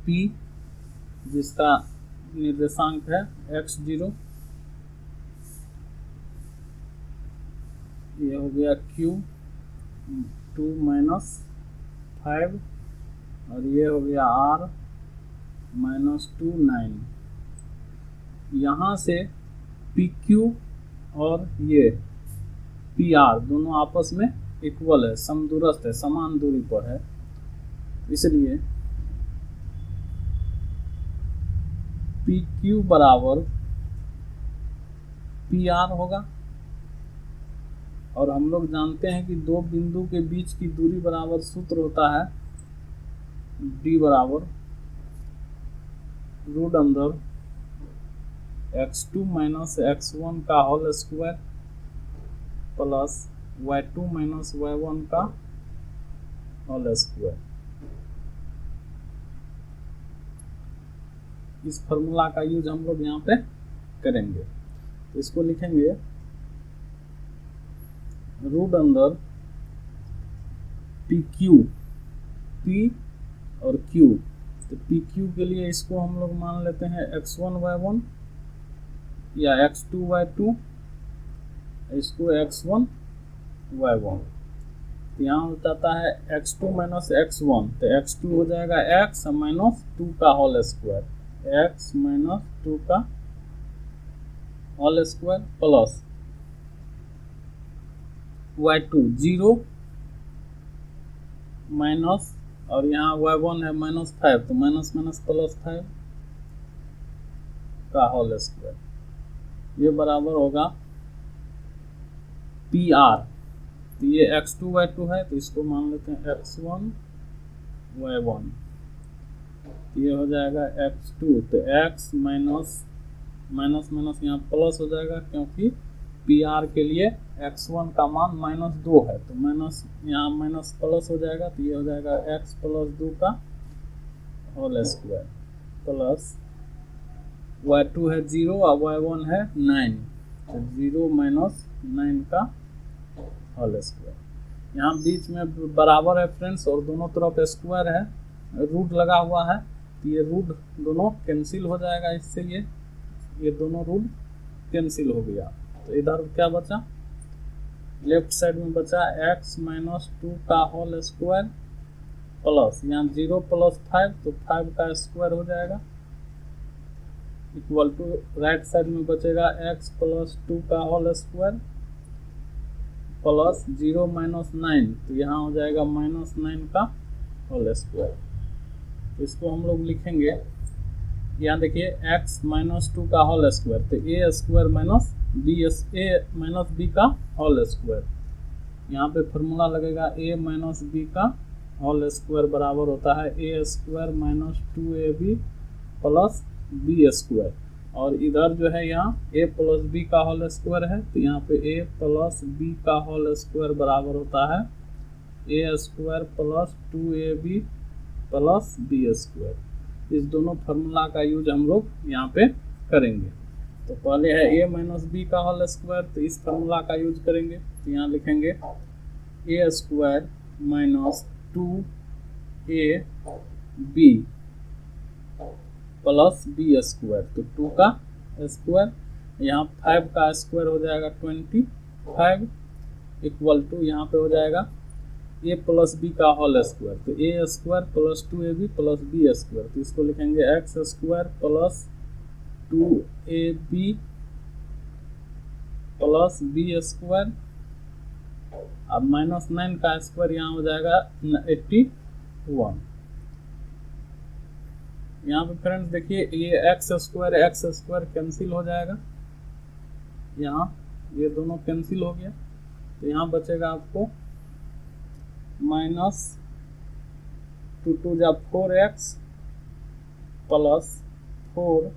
P, जिसका निर्देशांक है x0। यह हो गया Q2-5 और ये हो गया R-29। यहाँ से PQ और ये PR दोनों आपस में इक्वल है, समदूरस्थ है, समान दूरी पर है। इसलिए पी क्यू बराबर पी आर होगा। और हम लोग जानते हैं कि दो बिंदु के बीच की दूरी बराबर सूत्र होता है d बराबर रूट अंदर x2 माइनस x1 का whole square plus y2 minus y1 का होल स्क्वायर। इस फॉर्मूला का यूज हम लोग यहाँ पे करेंगे। तो इसको लिखेंगे रूट अंदर पी क्यू, पी और क्यू। तो पी क्यू के लिए इसको हम लोग मान लेते हैं x1 y1 या x2 y2, इसको x1 y1। तो यहाँ हो जाता है x2 माइनस x1, तो x2 हो जाएगा x माइनस 2 का होल स्क्वायर, x माइनस 2 का whole square plus y2 0 minus, और यहाँ y1 है -5, तो माइनस माइनस प्लस 5 का होल स्क्वायर। ये बराबर होगा पी आर। तो ये x2 y2 है, तो इसको मान लेते हैं x1 y1। ये हो जाएगा x2, तो x माइनस माइनस माइनस यहाँ प्लस हो जाएगा, क्योंकि पी आर के लिए x1 का मान -2 है, तो माइनस यहाँ माइनस प्लस हो जाएगा। तो ये हो जाएगा x प्लस 2 का होल स्क्वायर प्लस y2 है 0 और y1 है 9, तो 0 माइनस 9 का होल स्क्वायर। यहाँ बीच में बराबर है फ्रेंड्स, और दोनों तरफ स्क्वायर है, रूट लगा हुआ है, तो ये रूट दोनों कैंसिल हो जाएगा। इससे ये दोनों रूट कैंसिल हो गया। तो इधर क्या बचा, लेफ्ट साइड में बचा x माइनस 2 का होल स्क्वायर प्लस यहाँ 0 प्लस 5, तो 5 का स्क्वायर हो जाएगा इक्वल टू राइट साइड में बचेगा x प्लस 2 का होल स्क्वायर प्लस 0 माइनस 9, तो यहाँ हो जाएगा -9 का होल स्क्वायर। तो इसको हम लोग लिखेंगे, यहाँ देखिए x माइनस 2 का होल स्क्वायर, तो a स्क्वायर माइनस बी का होल स्क्वायर। यहाँ पे फॉर्मूला लगेगा a माइनस बी का होल स्क्वायर बराबर होता है a square minus 2ab plus b square. और इधर जो है यहाँ a प्लस बी का होल स्क्वायर है, तो यहाँ पे a प्लस बी का होल स्क्वायर बराबर होता है a square plus 2ab plus b square. इस दोनों फार्मूला का यूज हम लोग यहाँ पे करेंगे। तो पहले है a माइनस बी का होल स्क्वायर, तो इस फार्मूला का यूज करेंगे। तो यहाँ लिखेंगे a square minus 2ab plus b square, तो 2 का स्क्वायर, यहाँ 5 का स्क्वायर हो जाएगा 25 इक्वल टू यहाँ पे हो जाएगा a प्लस बी का होल स्क्वायर, तो a square plus 2ab plus b square. तो इसको लिखेंगे x square plus 2ab plus b square, अब -9 का स्क्वायर यहाँ हो जाएगा 81। यहाँ पे फ्रेंड्स देखिए ये x स्क्वायर कैंसिल हो जाएगा, यहाँ ये दोनों कैंसिल हो गया। तो यहाँ बचेगा आपको माइनस 2 जा 4x प्लस 4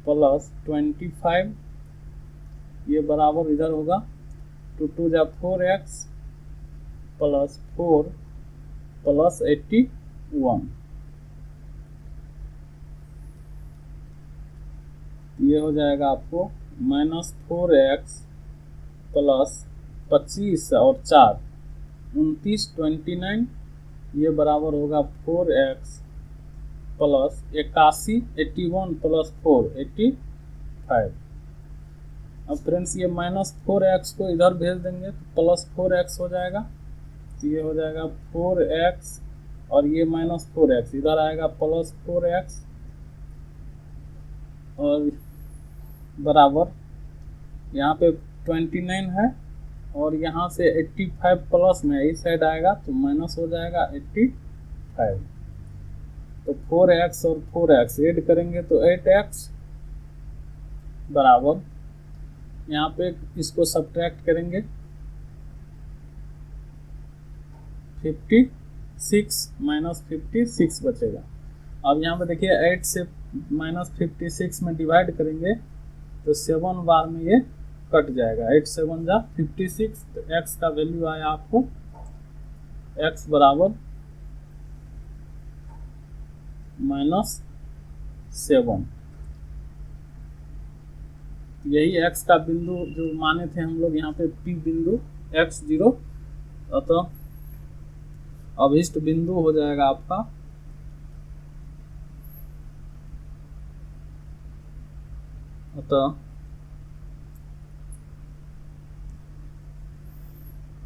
प्लस 25, ये बराबर इधर होगा 2 जा 4x प्लस 4 प्लस 81। ये हो जाएगा आपको -4x प्लस 25 और 4 29 29, ये बराबर होगा 4x प्लस 81 81 प्लस 4 85। अब फ्रेंड्स ये -4x को इधर भेज देंगे तो प्लस 4x हो जाएगा, तो ये हो जाएगा 4x और ये -4x इधर आएगा प्लस 4x और बराबर यहाँ पे 29 है और यहाँ से 85 प्लस में इस साइड आएगा तो माइनस हो जाएगा 85। तो 4x और 4x ऐड करेंगे तो 8x बराबर, यहाँ पे इसको सब्ट्रैक्ट करेंगे 56 माइनस 56 बचेगा। अब यहाँ पे देखिए 8 से माइनस 56 में डिवाइड करेंगे तो 7 बार में ये कट जाएगा। 8 7 जा 56, तो x का वैल्यू आया आपको x बराबर -7। यही x का बिंदु जो माने थे हम लोग यहाँ पे P बिंदु x0, अतः अभिष्ट बिंदु हो जाएगा आपका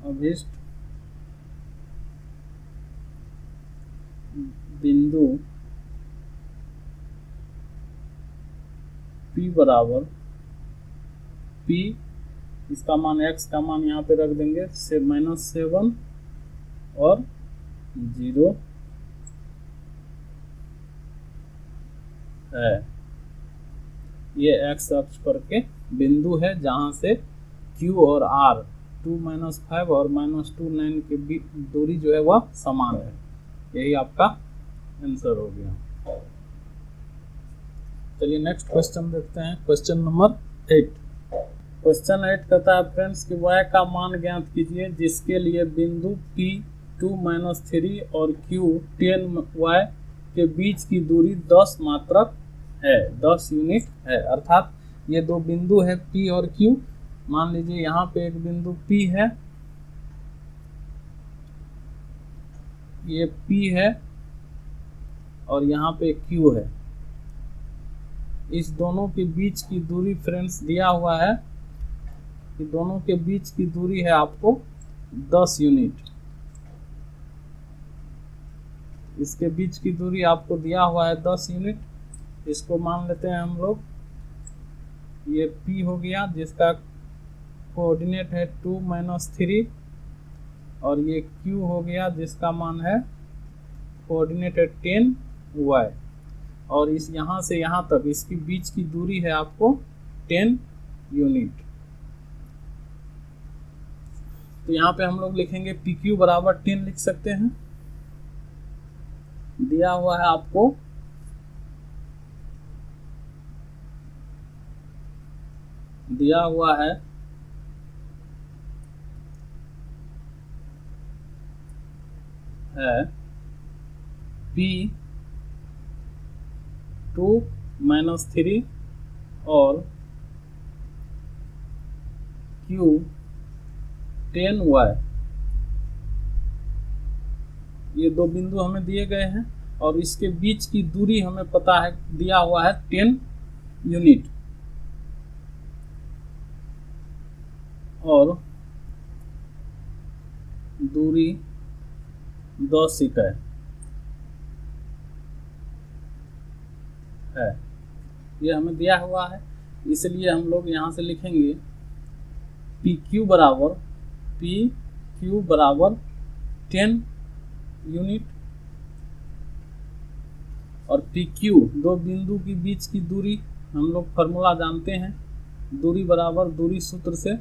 अभिष्ट बिंदु P बराबर P, इसका मान x का मान यहाँ पे रख देंगे से -7 और 0 है। ये x अक्ष पर के बिंदु है जहां से Q और R 2 -5 और -2 9 के बीच दूरी जो है वह समान है। यही आपका आंसर हो गया। चलिए नेक्स्ट क्वेश्चन देखते हैं, क्वेश्चन नंबर 8। क्वेश्चन 8 कहता है फ्रेंड्स कि y का मान ज्ञात कीजिए जिसके लिए बिंदु P 2 -3 और Q 10y के बीच की दूरी 10 मात्रक है, 10 यूनिट है। अर्थात ये दो बिंदु है P और Q। मान लीजिए यहाँ पे एक बिंदु P है, ये P है और यहाँ पे Q है। इस दोनों के बीच की दूरी फ्रेंड्स दिया हुआ है कि दोनों के बीच की दूरी है आपको 10 यूनिट। इसके बीच की दूरी आपको दिया हुआ है 10 यूनिट। इसको मान लेते हैं हम लोग, ये P हो गया जिसका कोऑर्डिनेट है 2 -3 और ये Q हो गया जिसका मान है कोऑर्डिनेट है 10y और इस यहाँ से यहाँ तक इसके बीच की दूरी है आपको 10 यूनिट। तो यहाँ पे हम लोग लिखेंगे PQ बराबर 10 लिख सकते हैं। दिया हुआ है आपको P 2 -3 और Q 10y। ये दो बिंदु हमें दिए गए हैं और इसके बीच की दूरी हमें पता है, दिया हुआ है 10 यूनिट और दूरी 10 इकाई है। ये हमें दिया हुआ है, इसलिए हम लोग यहाँ से लिखेंगे PQ बराबर 10 यूनिट और PQ दो बिंदु के बीच की दूरी हम लोग फॉर्मूला जानते हैं, दूरी बराबर दूरी सूत्र से।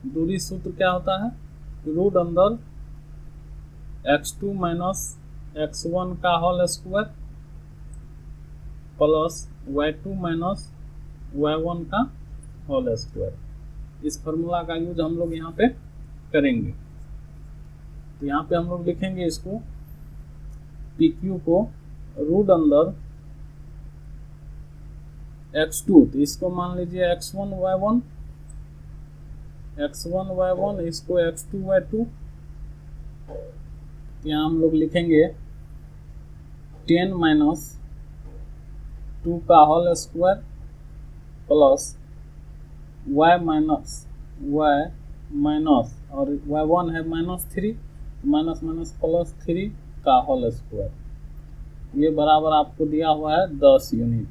दूरी सूत्र क्या होता है? रूट अंदर x2 - x1 का whole square plus y2 - y1 का होल स्क्वायर। इस फॉर्मूला का यूज हम लोग यहाँ पे करेंगे। तो यहाँ पे हम लोग लिखेंगे इसको PQ को रूट अंदर x2, तो इसको मान लीजिए x1 y1, इसको x2 y2। यहाँ हम लोग लिखेंगे 10 - 2 का whole square plus y minus और y1 है -3, माइनस प्लस 3 का होल स्क्वायर। ये बराबर आपको दिया हुआ है 10 यूनिट।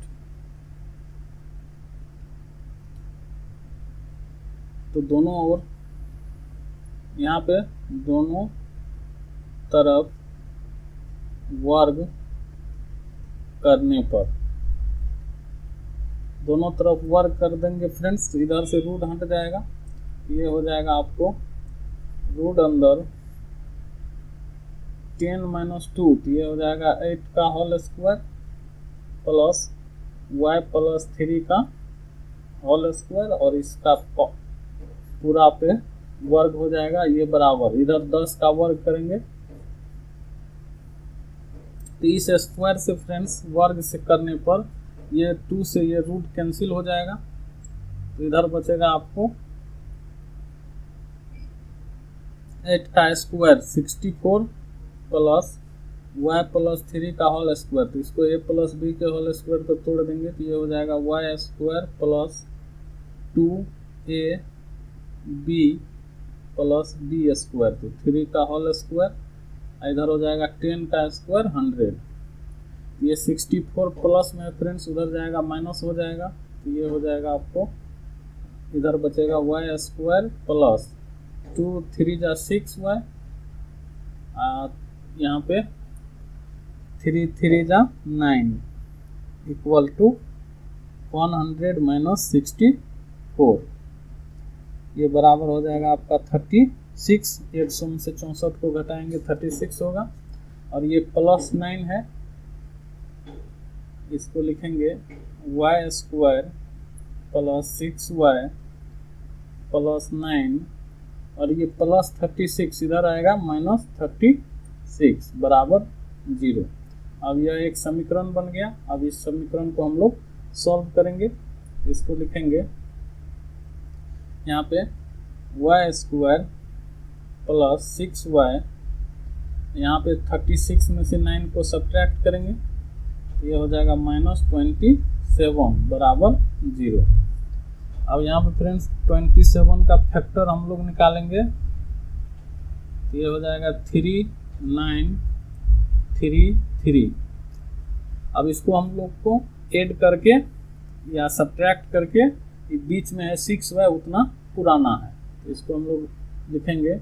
तो दोनों ओर यहाँ पे दोनों तरफ वर्ग करने पर दोनों तरफ वर्ग कर देंगे फ्रेंड्स, इधर से रूट हट जाएगा, ये हो जाएगा आपको रूट अंदर 10 माइनस 2, तो ये हो जाएगा 8 का whole square plus y plus 3 का होल स्क्वायर, और इसका पूरा पे वर्ग हो जाएगा, ये बराबर इधर 10 का वर्ग करेंगे, तो इस स्क्वायर से फ्रेंड्स वर्ग से करने पर ये 2 से ये रूट कैंसिल हो जाएगा, तो इधर बचेगा आपको 8 का स्क्वायर 64 प्लस y प्लस 3 का होल स्क्वायर, तो इसको a प्लस b के होल स्क्वायर को तोड़ देंगे, तो ये हो जाएगा y square plus 2ab plus b square, तो 3 का होल स्क्वायर, इधर हो जाएगा 10 का स्क्वायर 100, ये 64 प्लस में फ्रेंड्स उधर जाएगा माइनस हो जाएगा, तो ये हो जाएगा आपको इधर बचेगा y स्क्वायर प्लस 2 3 जा 6y, यहाँ पे 3 3 जा 9 इक्वल टू 100 माइनस 64, ये बराबर हो जाएगा आपका 36, 100 में से 64 को घटाएंगे 36 होगा, और ये प्लस 9 है, इसको लिखेंगे y square plus 6y plus 9, और ये प्लस 36 इधर आएगा माइनस 36 बराबर 0। अब यह एक समीकरण बन गया। अब इस समीकरण को हम लोग सॉल्व करेंगे, इसको लिखेंगे यहाँ पे y स्क्वायर प्लस 6y, यहाँ पे 36 में से 9 को सब्ट्रैक्ट करेंगे, तो ये हो जाएगा माइनस 27 बराबर 0। अब यहाँ पे फ्रेंड्स 27 का फैक्टर हम लोग निकालेंगे, तो ये हो जाएगा 3 9 3 3। अब इसको हम लोग को ऐड करके या सब्ट्रैक्ट करके, बीच में है 6y उतना पुराना है, तो इसको हम लोग लिखेंगे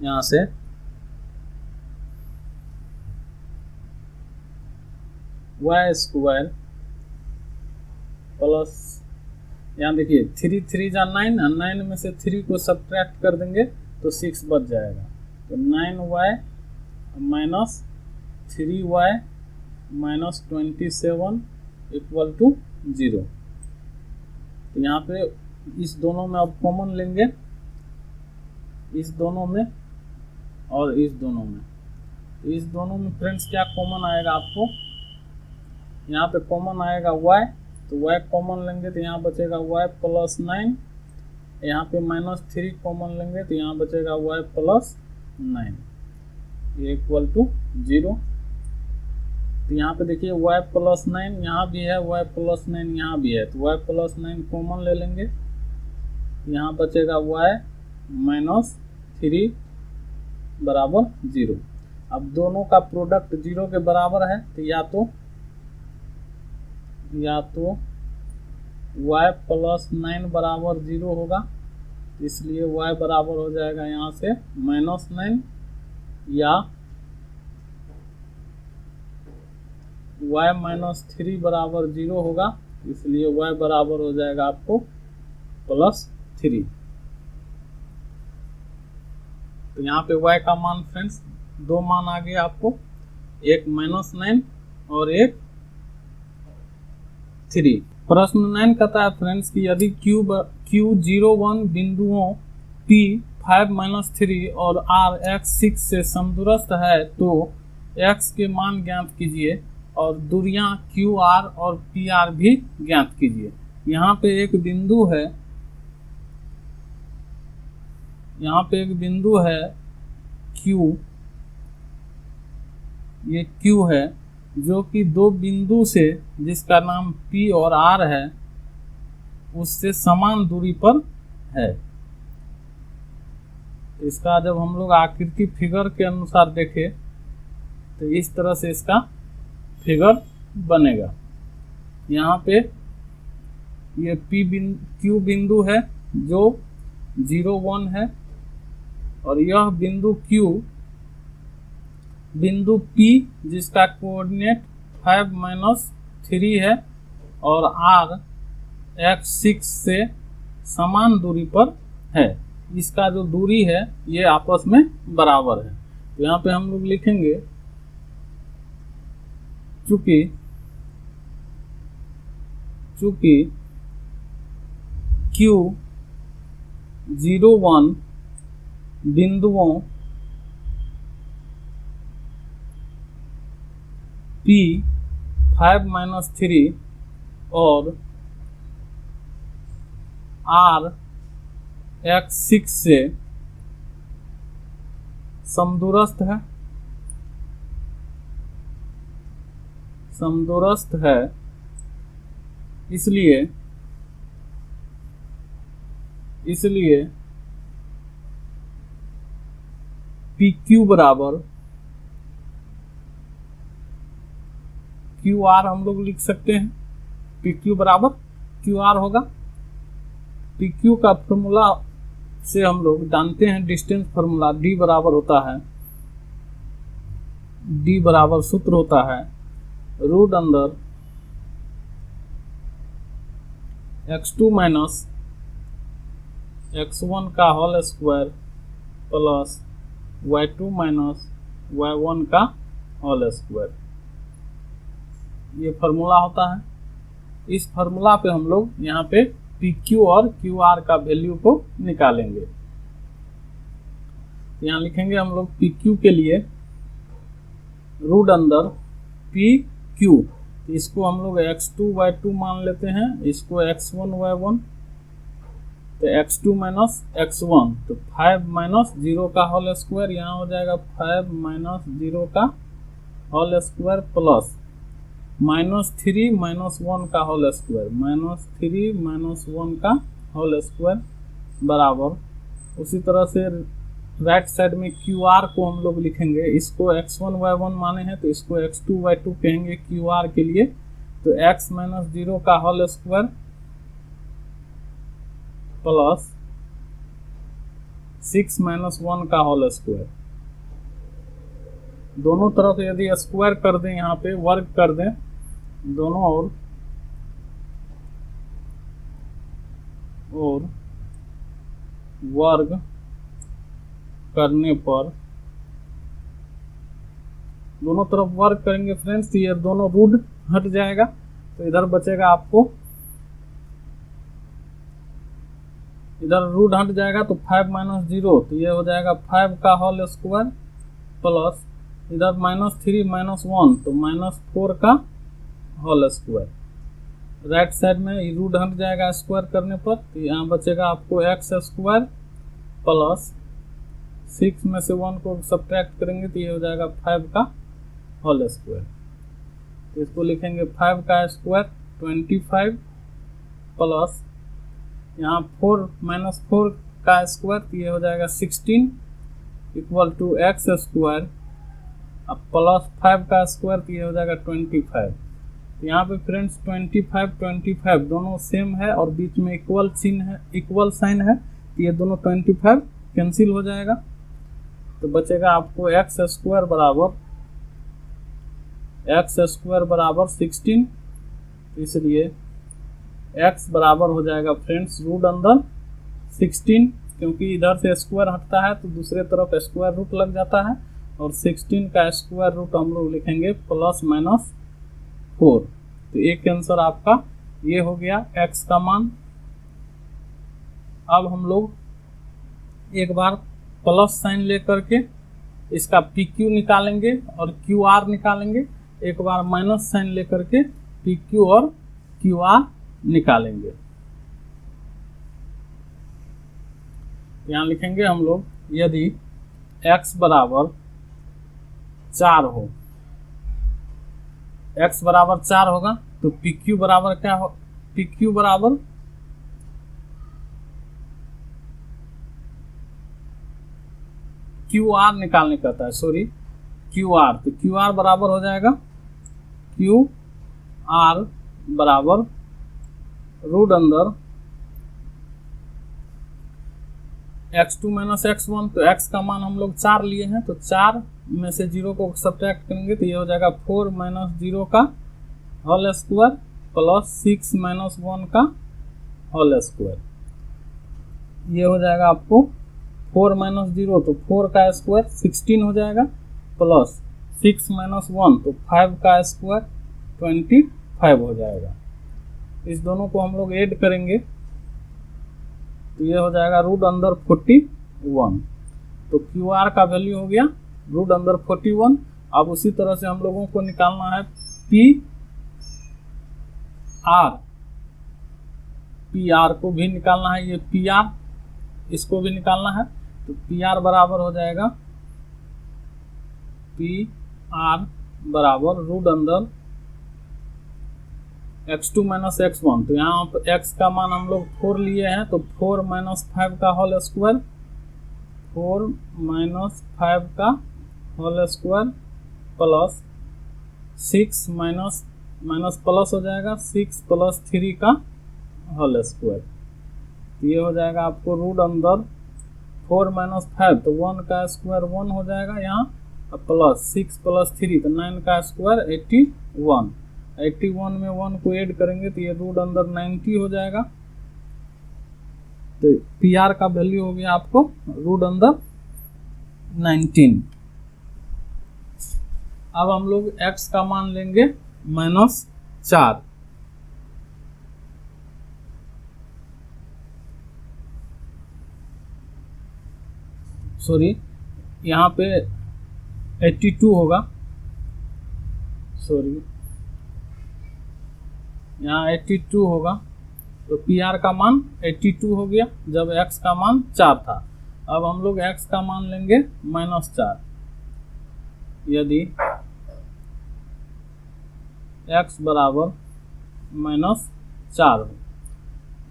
यहाँ से y स्क्वायर प्लस, यहाँ देखिए 3 3 जा 9, 9 में से 3 को सब्ट्रैक्ट कर देंगे तो 6 बच जाएगा, तो 9y minus 3y minus 27 equal to 0। तो यहाँ पे इस दोनों में अब कॉमन लेंगे, इस दोनों में और इस दोनों में, तो इस दोनों में फ्रेंड्स क्या कॉमन आएगा आपको, यहाँ पे कॉमन आएगा y, तो y कॉमन लेंगे तो यहाँ बचेगा y प्लस 9, यहाँ पे माइनस 3 कॉमन लेंगे तो यहाँ बचेगा y प्लस 9, ये इक्वल टू 0। तो यहाँ पे देखिए y प्लस 9 यहाँ भी है, y प्लस 9 यहाँ भी है, तो y प्लस 9 कॉमन ले लेंगे, यहाँ बचेगा y माइनस 3 बराबर 0। अब दोनों का प्रोडक्ट 0 के बराबर है, तो या तो y प्लस 9 बराबर 0 होगा, इसलिए y बराबर हो जाएगा यहाँ से माइनस 9, या y माइनस 3 बराबर 0 होगा, इसलिए y बराबर हो जाएगा आपको प्लस 3। तो यहाँ पे y का मान फ्रेंड्स दो मान आ गया आपको, एक माइनस 9 और एक 3। प्रश्न 9 कहता है फ्रेंड्स कि यदि Q01 बिंदुओं P 5-3 और R x 6 से समदूरस्थ है तो x के मान ज्ञात कीजिए और दूरियां QR और PR भी ज्ञात कीजिए। यहाँ पे एक बिंदु है, यहाँ पे एक बिंदु है Q, ये Q है जो कि दो बिंदु से जिसका नाम P और R है उससे समान दूरी पर है। इसका जब हम लोग आकृति फिगर के अनुसार देखें तो इस तरह से इसका फिगर बनेगा। यहाँ पे ये Q बिंदु है जो 0 1 है और यह बिंदु Q बिंदु P जिसका कोऑर्डिनेट 5-3 है और R x6 से समान दूरी पर है। इसका जो दूरी है ये आपस में बराबर है। तो यहाँ पे हम लोग लिखेंगे चूंकि Q01 बिंदुओं P 5-3 और R x6 से समदूरस्थ है, इसलिए PQ बराबर QR हम लोग लिख सकते हैं। PQ बराबर QR होगा। PQ का फॉर्मूला से हम लोग जानते हैं डिस्टेंस फॉर्मूला D बराबर होता है, D बराबर सूत्र होता है रूट अंदर x2 माइनस x1 का whole square plus y2 minus y1 का होल स्क्वायर, ये फार्मूला होता है। इस फार्मूला पे हम लोग यहाँ पे PQ और QR का वैल्यू को निकालेंगे। यहाँ लिखेंगे हम लोग PQ के लिए रूट अंदर PQ, इसको हम लोग x2 y2 मान लेते हैं, इसको x1 y1, तो x2 माइनस x1 तो 5-0 का होल स्क्वायर, यहाँ हो जाएगा 5-0 का होल स्क्वायर प्लस -3 -1 का होल स्क्वायर, -3 -1 का होल स्क्वायर बराबर। उसी तरह से राइट साइड में QR को हम लोग लिखेंगे, इसको x1 y1 माने हैं तो इसको x2 y2 कहेंगे QR के लिए, तो x - 0 का होल स्क्वायर प्लस 6 - 1 का होल स्क्वायर। दोनों तरफ यदि स्क्वायर कर दें, यहाँ पे वर्ग कर दें दोनों और वर्ग करने पर दोनों तरफ वर्ग करेंगे फ्रेंड्स, तो ये दोनों रूट हट जाएगा, तो इधर बचेगा आपको, इधर रूट हट जाएगा तो 5 - 0 तो ये हो जाएगा 5 का होल स्क्वायर प्लस इधर -3 -1 तो -4 का होल स्क्वायर। राइट साइड में रूट हट जाएगा स्क्वायर करने पर, तो यहाँ बचेगा आपको x स्क्वायर प्लस 6 में से 1 को सब्ट्रैक्ट करेंगे तो ये हो जाएगा 5 का होल स्क्वायर। तो इसको लिखेंगे 5 का स्क्वायर 25 प्लस यहाँ 4 - 4 का स्क्वायर तो ये हो जाएगा 16 इक्वल टू x स्क्वायर अब प्लस 5 का स्क्वायर तो ये हो जाएगा 25। तो यहाँ पे फ्रेंड्स 25 दोनों सेम है और बीच में इक्वल चिन्ह है, इक्वल साइन है, तो ये दोनों 25 कैंसिल हो जाएगा, तो बचेगा आपको x स्क्वायर बराबर 16, इसलिए x बराबर हो जाएगा फ्रेंड्स रूट अंदर 16, क्योंकि इधर से स्क्वायर हटता है तो दूसरे तरफ स्क्वायर रूट लग जाता है, और 16 का स्क्वायर रूट हम लोग लिखेंगे +-4। तो एक आंसर आपका ये हो गया x का मान। अब हम लोग एक बार प्लस साइन लेकर के इसका PQ निकालेंगे और QR निकालेंगे, एक बार माइनस साइन लेकर के PQ और QR निकालेंगे। यहाँ लिखेंगे हम लोग यदि x बराबर 4 हो, x बराबर 4 होगा तो PQ बराबर क्या हो, PQ बराबर QR निकालने कहता है, सॉरी QR, तो QR बराबर हो जाएगा QR बराबर रूट अंदर x2 माइनस x1, तो x का मान हम लोग 4 लिए हैं, तो 4 में से 0 को सब्ट्रैक्ट करेंगे तो ये हो जाएगा 4 माइनस 0 का होल स्क्वायर प्लस 6 माइनस 1 का होल स्क्वायर। ये हो जाएगा आपको 4 माइनस 0 तो 4 का स्क्वायर 16 हो जाएगा, प्लस 6 माइनस 1 तो 5 का स्क्वायर 25 हो जाएगा। इस दोनों को हम लोग ऐड करेंगे तो ये हो जाएगा रूट अंदर 41। तो क्यू आर का वैल्यू हो गया रूट अंदर 41। अब उसी तरह से हम लोगों को निकालना है पी आर को भी निकालना है, ये पी आर इसको भी निकालना है। तो पी आर बराबर हो जाएगा पी आर बराबर रूट अंदर x2 माइनस x1। तो यहाँ पर x का मान हम लोग 4 लिए हैं, तो 4 माइनस 5 का होल स्क्वायर, 4 माइनस 5 का whole square plus 6 minus plus हो जाएगा 6 प्लस 3 का होल स्क्वायर। तो ये हो जाएगा आपको रूट अंदर 4 माइनस 5 तो 1 का स्क्वायर 1 हो जाएगा यहाँ, प्लस 6 प्लस 3 तो 9 का स्क्वायर 81 में 1 को ऐड करेंगे तो ये रूट अंदर 90 हो जाएगा। तो पी आर का वैल्यू हो गया आपको रूट अंदर 19। अब हम लोग x का मान लेंगे -4। सॉरी यहाँ पे 82 होगा, सॉरी यहाँ 82 होगा। तो पी आर का मान 82 हो गया जब x का मान 4 था। अब हम लोग x का मान लेंगे -4। यदि x बराबर -4 हो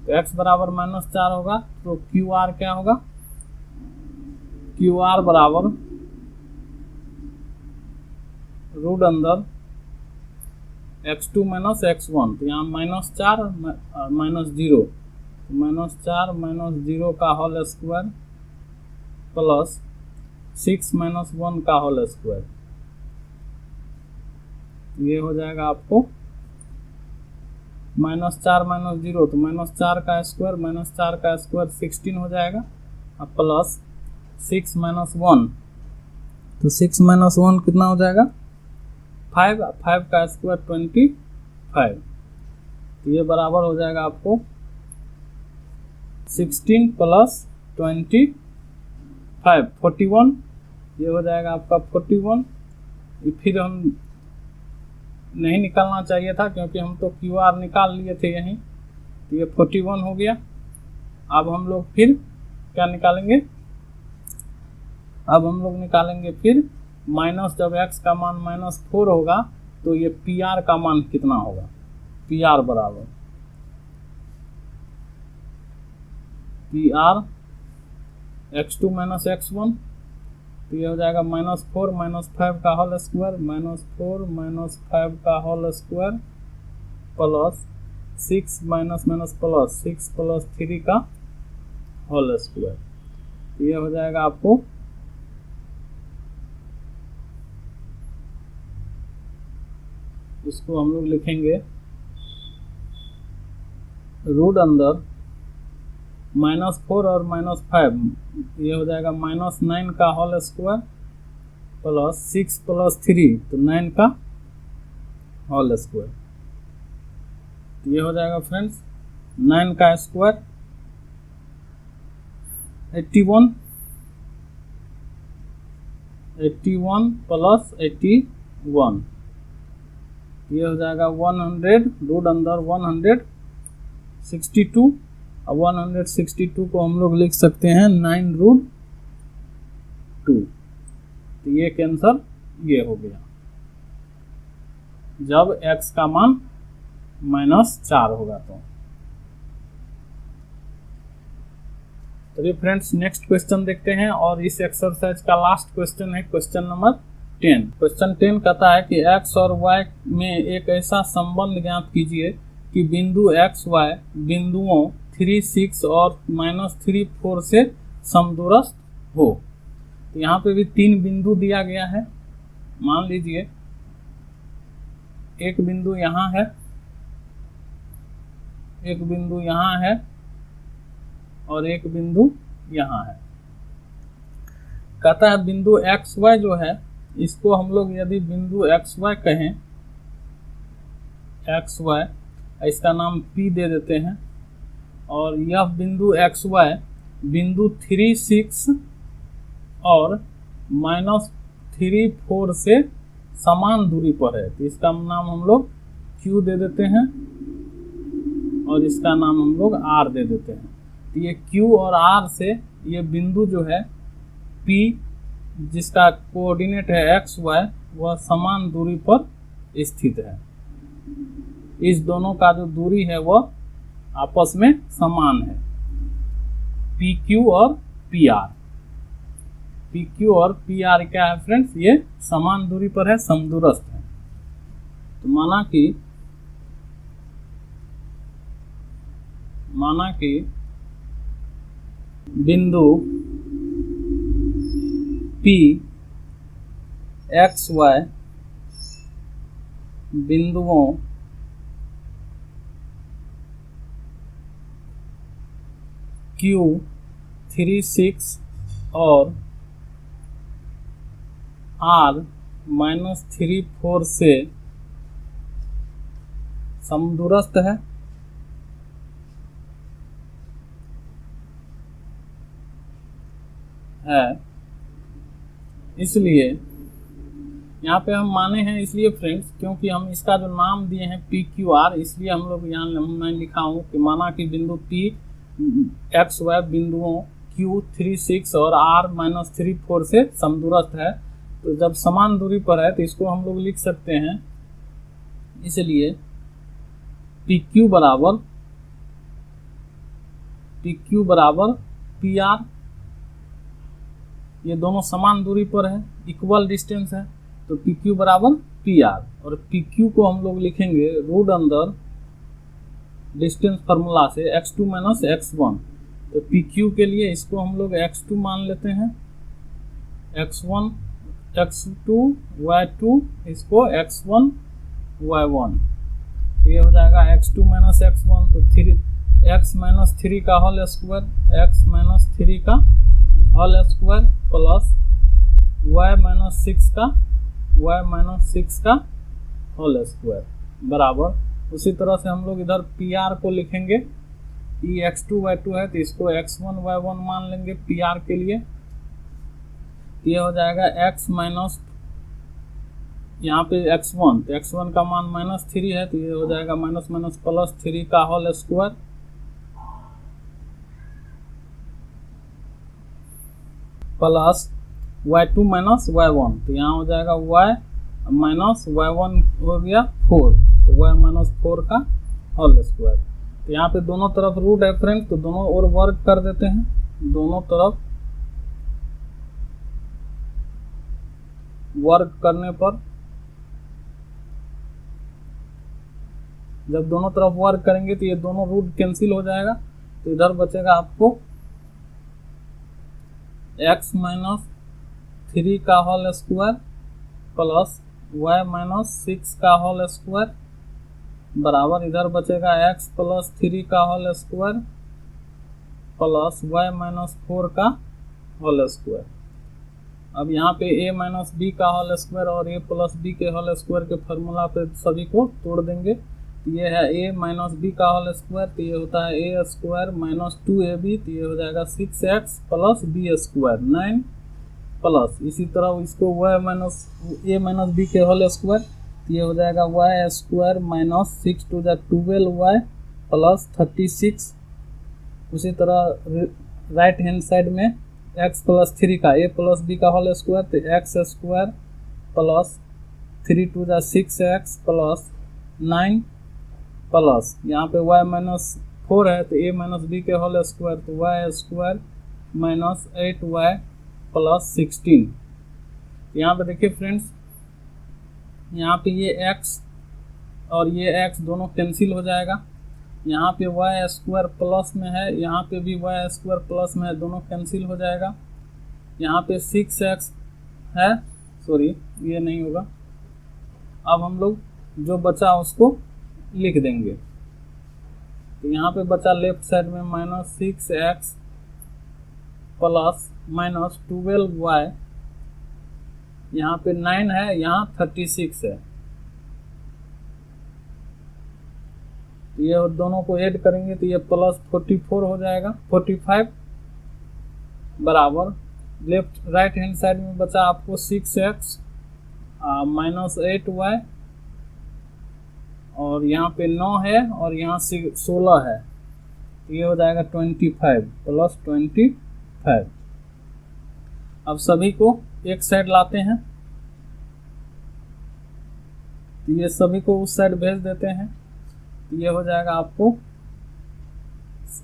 तो x बराबर -4 होगा तो क्यू आर क्या होगा, क्यू आर बराबर रूट अंदर x2 माइनस x1। तो यहाँ -4 -0 -4 -0 का होल स्क्वायर प्लस 6 माइनस 1 का होल स्क्वायर। ये हो जाएगा आपको -4 -0 तो -4 का स्क्वायर, -4 का स्क्वायर 16 हो जाएगा, अब प्लस 6 माइनस 1 तो 6 माइनस 1 कितना हो जाएगा 5 का स्क्वायर 25। तो ये बराबर हो जाएगा आपको 16 प्लस 25 41। ये हो जाएगा आपका 41। फिर हम नहीं निकालना चाहिए था क्योंकि हम तो क्यू आर निकाल लिए थे यहीं, तो ये 41 हो गया। अब हम लोग फिर क्या निकालेंगे, अब हम लोग निकालेंगे फिर माइनस, जब x का मान -4 होगा तो ये पी आर का मान कितना होगा, पी आर बराबर P R x2 minus x1। तो ये हो जाएगा -4 -5 का होल स्क्वायर, -4 -5 का whole square plus 6 plus 6 plus 3 का होल स्क्वायर। तो ये हो जाएगा आपको इसको हम लोग लिखेंगे रूट अंदर -4 और -5, ये हो जाएगा -9 का होल स्क्वायर प्लस 6 प्लस 3 तो 9 का होल स्क्वायर। ये हो जाएगा फ्रेंड्स 9 का स्क्वायर 81 प्लस 81। ये हो जाएगा 100 रूट अंदर 162। अब 162 को हम लोग लिख सकते हैं 9√2। तो ये कैंसर ये हो गया जब x का मान -4 होगा। तो चलिए फ्रेंड्स नेक्स्ट क्वेश्चन देखते हैं, और इस एक्सरसाइज का लास्ट क्वेश्चन है क्वेश्चन नंबर 10। क्वेश्चन 10 कहता है कि x और y में एक ऐसा संबंध ज्ञात कीजिए कि बिंदु x y बिंदुओं 3, 6 और -3, 4 से समदूरस्थ हो। तो यहाँ पे भी 3 बिंदु दिया गया है। मान लीजिए एक बिंदु यहाँ है, एक बिंदु यहाँ है और एक बिंदु यहाँ है। कहता है बिंदु एक्स वाई जो है, इसको हम लोग यदि बिंदु एक्स वाई कहें, एक्स वाई, इसका नाम P दे देते हैं, और यह बिंदु एक्स वाई बिंदु 3, 6 और -3, 4 से समान दूरी पर है। तो इसका नाम हम लोग Q दे देते हैं और इसका नाम हम लोग R दे देते हैं। तो ये Q और R से ये बिंदु जो है P, जिसका कोऑर्डिनेट है एक्स वाई, वह समान दूरी पर स्थित है। इस दोनों का जो दूरी है वह आपस में समान है, PQ और PR। PQ और PR क्या है फ्रेंड्स? ये समान दूरी पर है, समदूरस्थ है। तो माना कि बिंदु P एक्स वाई बिंदुओं Q, 3, 6 और R, -3, 4 से समदूरस्थ है। इसलिए यहाँ पे हम माने हैं, इसलिए फ्रेंड्स क्योंकि हम इसका जो नाम दिए हैं PQR, इसलिए हम लोग यहाँ मैं लिखा हूँ कि माना कि बिंदु P एक्स वाई बिंदुओं Q, 3, 6 और R, -3, 4 से समदूरस्थ है। तो जब समान दूरी पर है तो इसको हम लोग लिख सकते हैं, इसलिए PQ बराबर PR। ये दोनों समान दूरी पर है, इक्वल डिस्टेंस है, तो PQ बराबर PR। और PQ को हम लोग लिखेंगे रूट अंदर डिस्टेंस फार्मूला से x2 - x1। तो PQ के लिए इसको हम लोग x2 मान लेते हैं, x1 x2 y2, इसको x1 y1। ये हो जाएगा x2 - x1, तो 3x - 3 का होल स्क्वायर, x - 3 का होल स्क्वायर प्लस y - 6 का होल स्क्वायर बराबर। उसी तरह से हम लोग इधर PR को लिखेंगे, E x2 y2 है तो इसको x1 y1 मान लेंगे PR के लिए। ये हो जाएगा x माइनस, यहाँ पे x1, तो x1 का मान -3 है, तो ये हो जाएगा -3 का whole square plus y2 - y1, तो यहाँ हो जाएगा y -y1 हो गया 4, तो y - 4 का होल स्क्वायर। तो यहाँ पे दोनों तरफ रूट है फ्रेंड्स, तो दोनों ओर वर्ग कर देते हैं। दोनों तरफ वर्ग करने पर, जब दोनों तरफ वर्ग करेंगे तो ये दोनों रूट कैंसिल हो जाएगा, तो इधर बचेगा आपको x - 3 का होल स्क्वायर प्लस y - 6 का होल स्क्वायर बराबर, इधर बचेगा x + 3 का होल स्क्वायर प्लस y - 4 का होल स्क्वायर। अब यहाँ पे a - b का होल स्क्वायर और a + b के होल स्क्वायर के फार्मूला पे सभी को तोड़ देंगे। तो ये है a - b का होल स्क्वायर, तो ये होता है a स्क्वायर - 2ab, तो ये हो जाएगा 6x + b स्क्वायर 9 प्लस, इसी तरह इसको y - a - b के होल स्क्वायर, तो ये हो जाएगा y स्क्वायर - 6 × 12y प्लस 36। उसी तरह राइट हैंड साइड में x + 3 का a + b का होल स्क्वायर, तो x square plus 3 × 6x plus 9 plus, यहाँ पे y - 4 है तो a - b के होल स्क्वायर, तो y स्क्वायर - 8y प्लस 16। यहाँ पे देखिए फ्रेंड्स, यहाँ पे ये x और ये x दोनों कैंसिल हो जाएगा, यहाँ पे वाई स्क्वायर प्लस में है, यहाँ पे भी वाई स्क्वायर प्लस में है, दोनों कैंसिल हो जाएगा। यहाँ पे 6x है, सॉरी ये नहीं होगा। अब हम लोग जो बचा उसको लिख देंगे। तो यहाँ पे बचा लेफ्ट साइड में -6x प्लस -12y, यहाँ पे 9 है, यहाँ 36 है। तो ये दोनों को ऐड करेंगे तो ये प्लस 44 हो जाएगा, 45 बराबर लेफ्ट राइट हैंड साइड में बचा आपको 6x -8y, और यहाँ पे 9 है और यहाँ 16 है, तो ये हो जाएगा 25 प्लस 25। अब सभी को एक साइड लाते हैं, तो ये सभी को उस साइड भेज देते हैं। तो ये हो जाएगा आपको,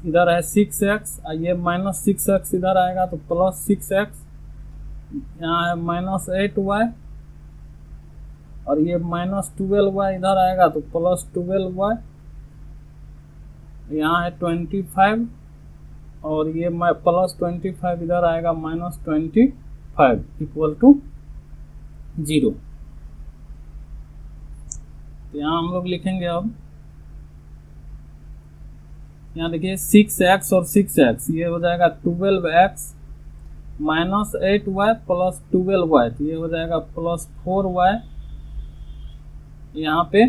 इधर है 6x, ये -6x इधर आएगा तो प्लस 6x, यहाँ है -8y, और ये -12y इधर आएगा तो प्लस 12y, यहाँ है 25, और ये प्लस 25 इधर आएगा -25 इक्वल टू 0। तो यहाँ हम लोग लिखेंगे, अब यहाँ देखिए 6x और 6x, ये हो जाएगा 12x -8y प्लस 12y, तो ये हो जाएगा प्लस 4y, यहाँ पे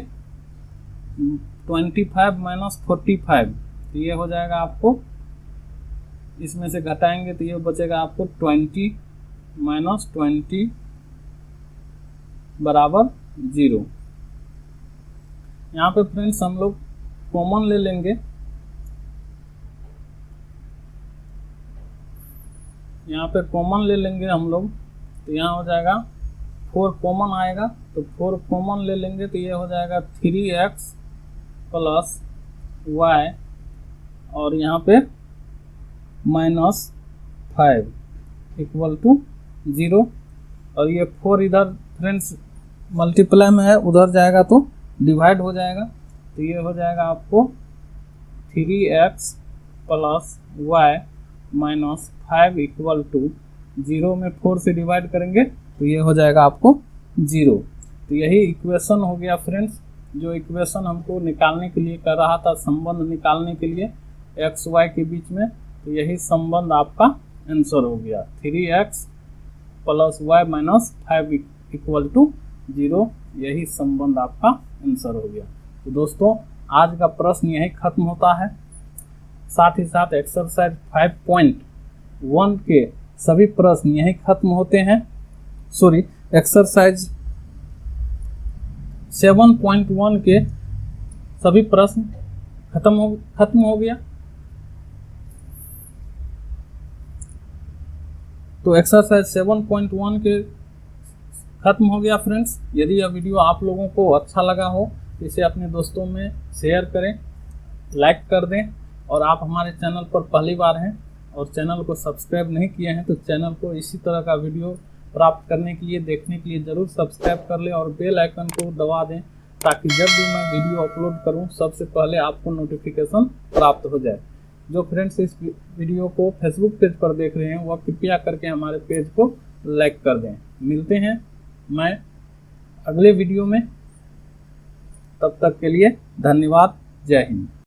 25 -45, तो ये हो जाएगा आपको, इसमें से घटाएंगे तो ये बचेगा आपको 20 -20 बराबर 0। यहाँ पे फ्रेंड्स हम लोग कॉमन ले लेंगे, यहाँ पे कॉमन ले लेंगे हम लोग, तो यहाँ हो जाएगा 4 कॉमन आएगा, तो 4 कॉमन ले लेंगे तो ये हो जाएगा 3x प्लस y, और यहाँ पे -5 इक्वल टू 0, और ये 4 इधर फ्रेंड्स मल्टीप्लाई में है, उधर जाएगा तो डिवाइड हो जाएगा, तो ये हो जाएगा आपको 3x plus y -5 equal to 0 में 4 से डिवाइड करेंगे तो ये हो जाएगा आपको 0। तो यही इक्वेशन हो गया फ्रेंड्स, जो इक्वेशन हमको निकालने के लिए कर रहा था, संबंध निकालने के लिए x y के बीच में, तो यही संबंध आपका आंसर हो गया, 3x plus y -5 equal to 0, यही संबंध आपका आंसर हो गया। तो दोस्तों आज का प्रश्न यही खत्म होता है, साथ ही साथ एक्सरसाइज 5.1 के सभी प्रश्न यही खत्म होते हैं। सॉरी, एक्सरसाइज 7.1 के सभी प्रश्न खत्म हो गया। तो एक्सरसाइज 7.1 के खत्म हो गया फ्रेंड्स। यदि यह वीडियो आप लोगों को अच्छा लगा हो तो इसे अपने दोस्तों में शेयर करें, लाइक कर दें, और आप हमारे चैनल पर पहली बार हैं और चैनल को सब्सक्राइब नहीं किए हैं तो चैनल को इसी तरह का वीडियो प्राप्त करने के लिए, देखने के लिए ज़रूर सब्सक्राइब कर लें और बेल आइकन को दबा दें, ताकि जब भी मैं वीडियो अपलोड करूं सबसे पहले आपको नोटिफिकेशन प्राप्त हो जाए। जो फ्रेंड्स इस वीडियो को फेसबुक पेज पर देख रहे हैं वह कृपया करके हमारे पेज को लाइक कर दें। मिलते हैं मैं अगले वीडियो में, तब तक के लिए धन्यवाद। जय हिंद।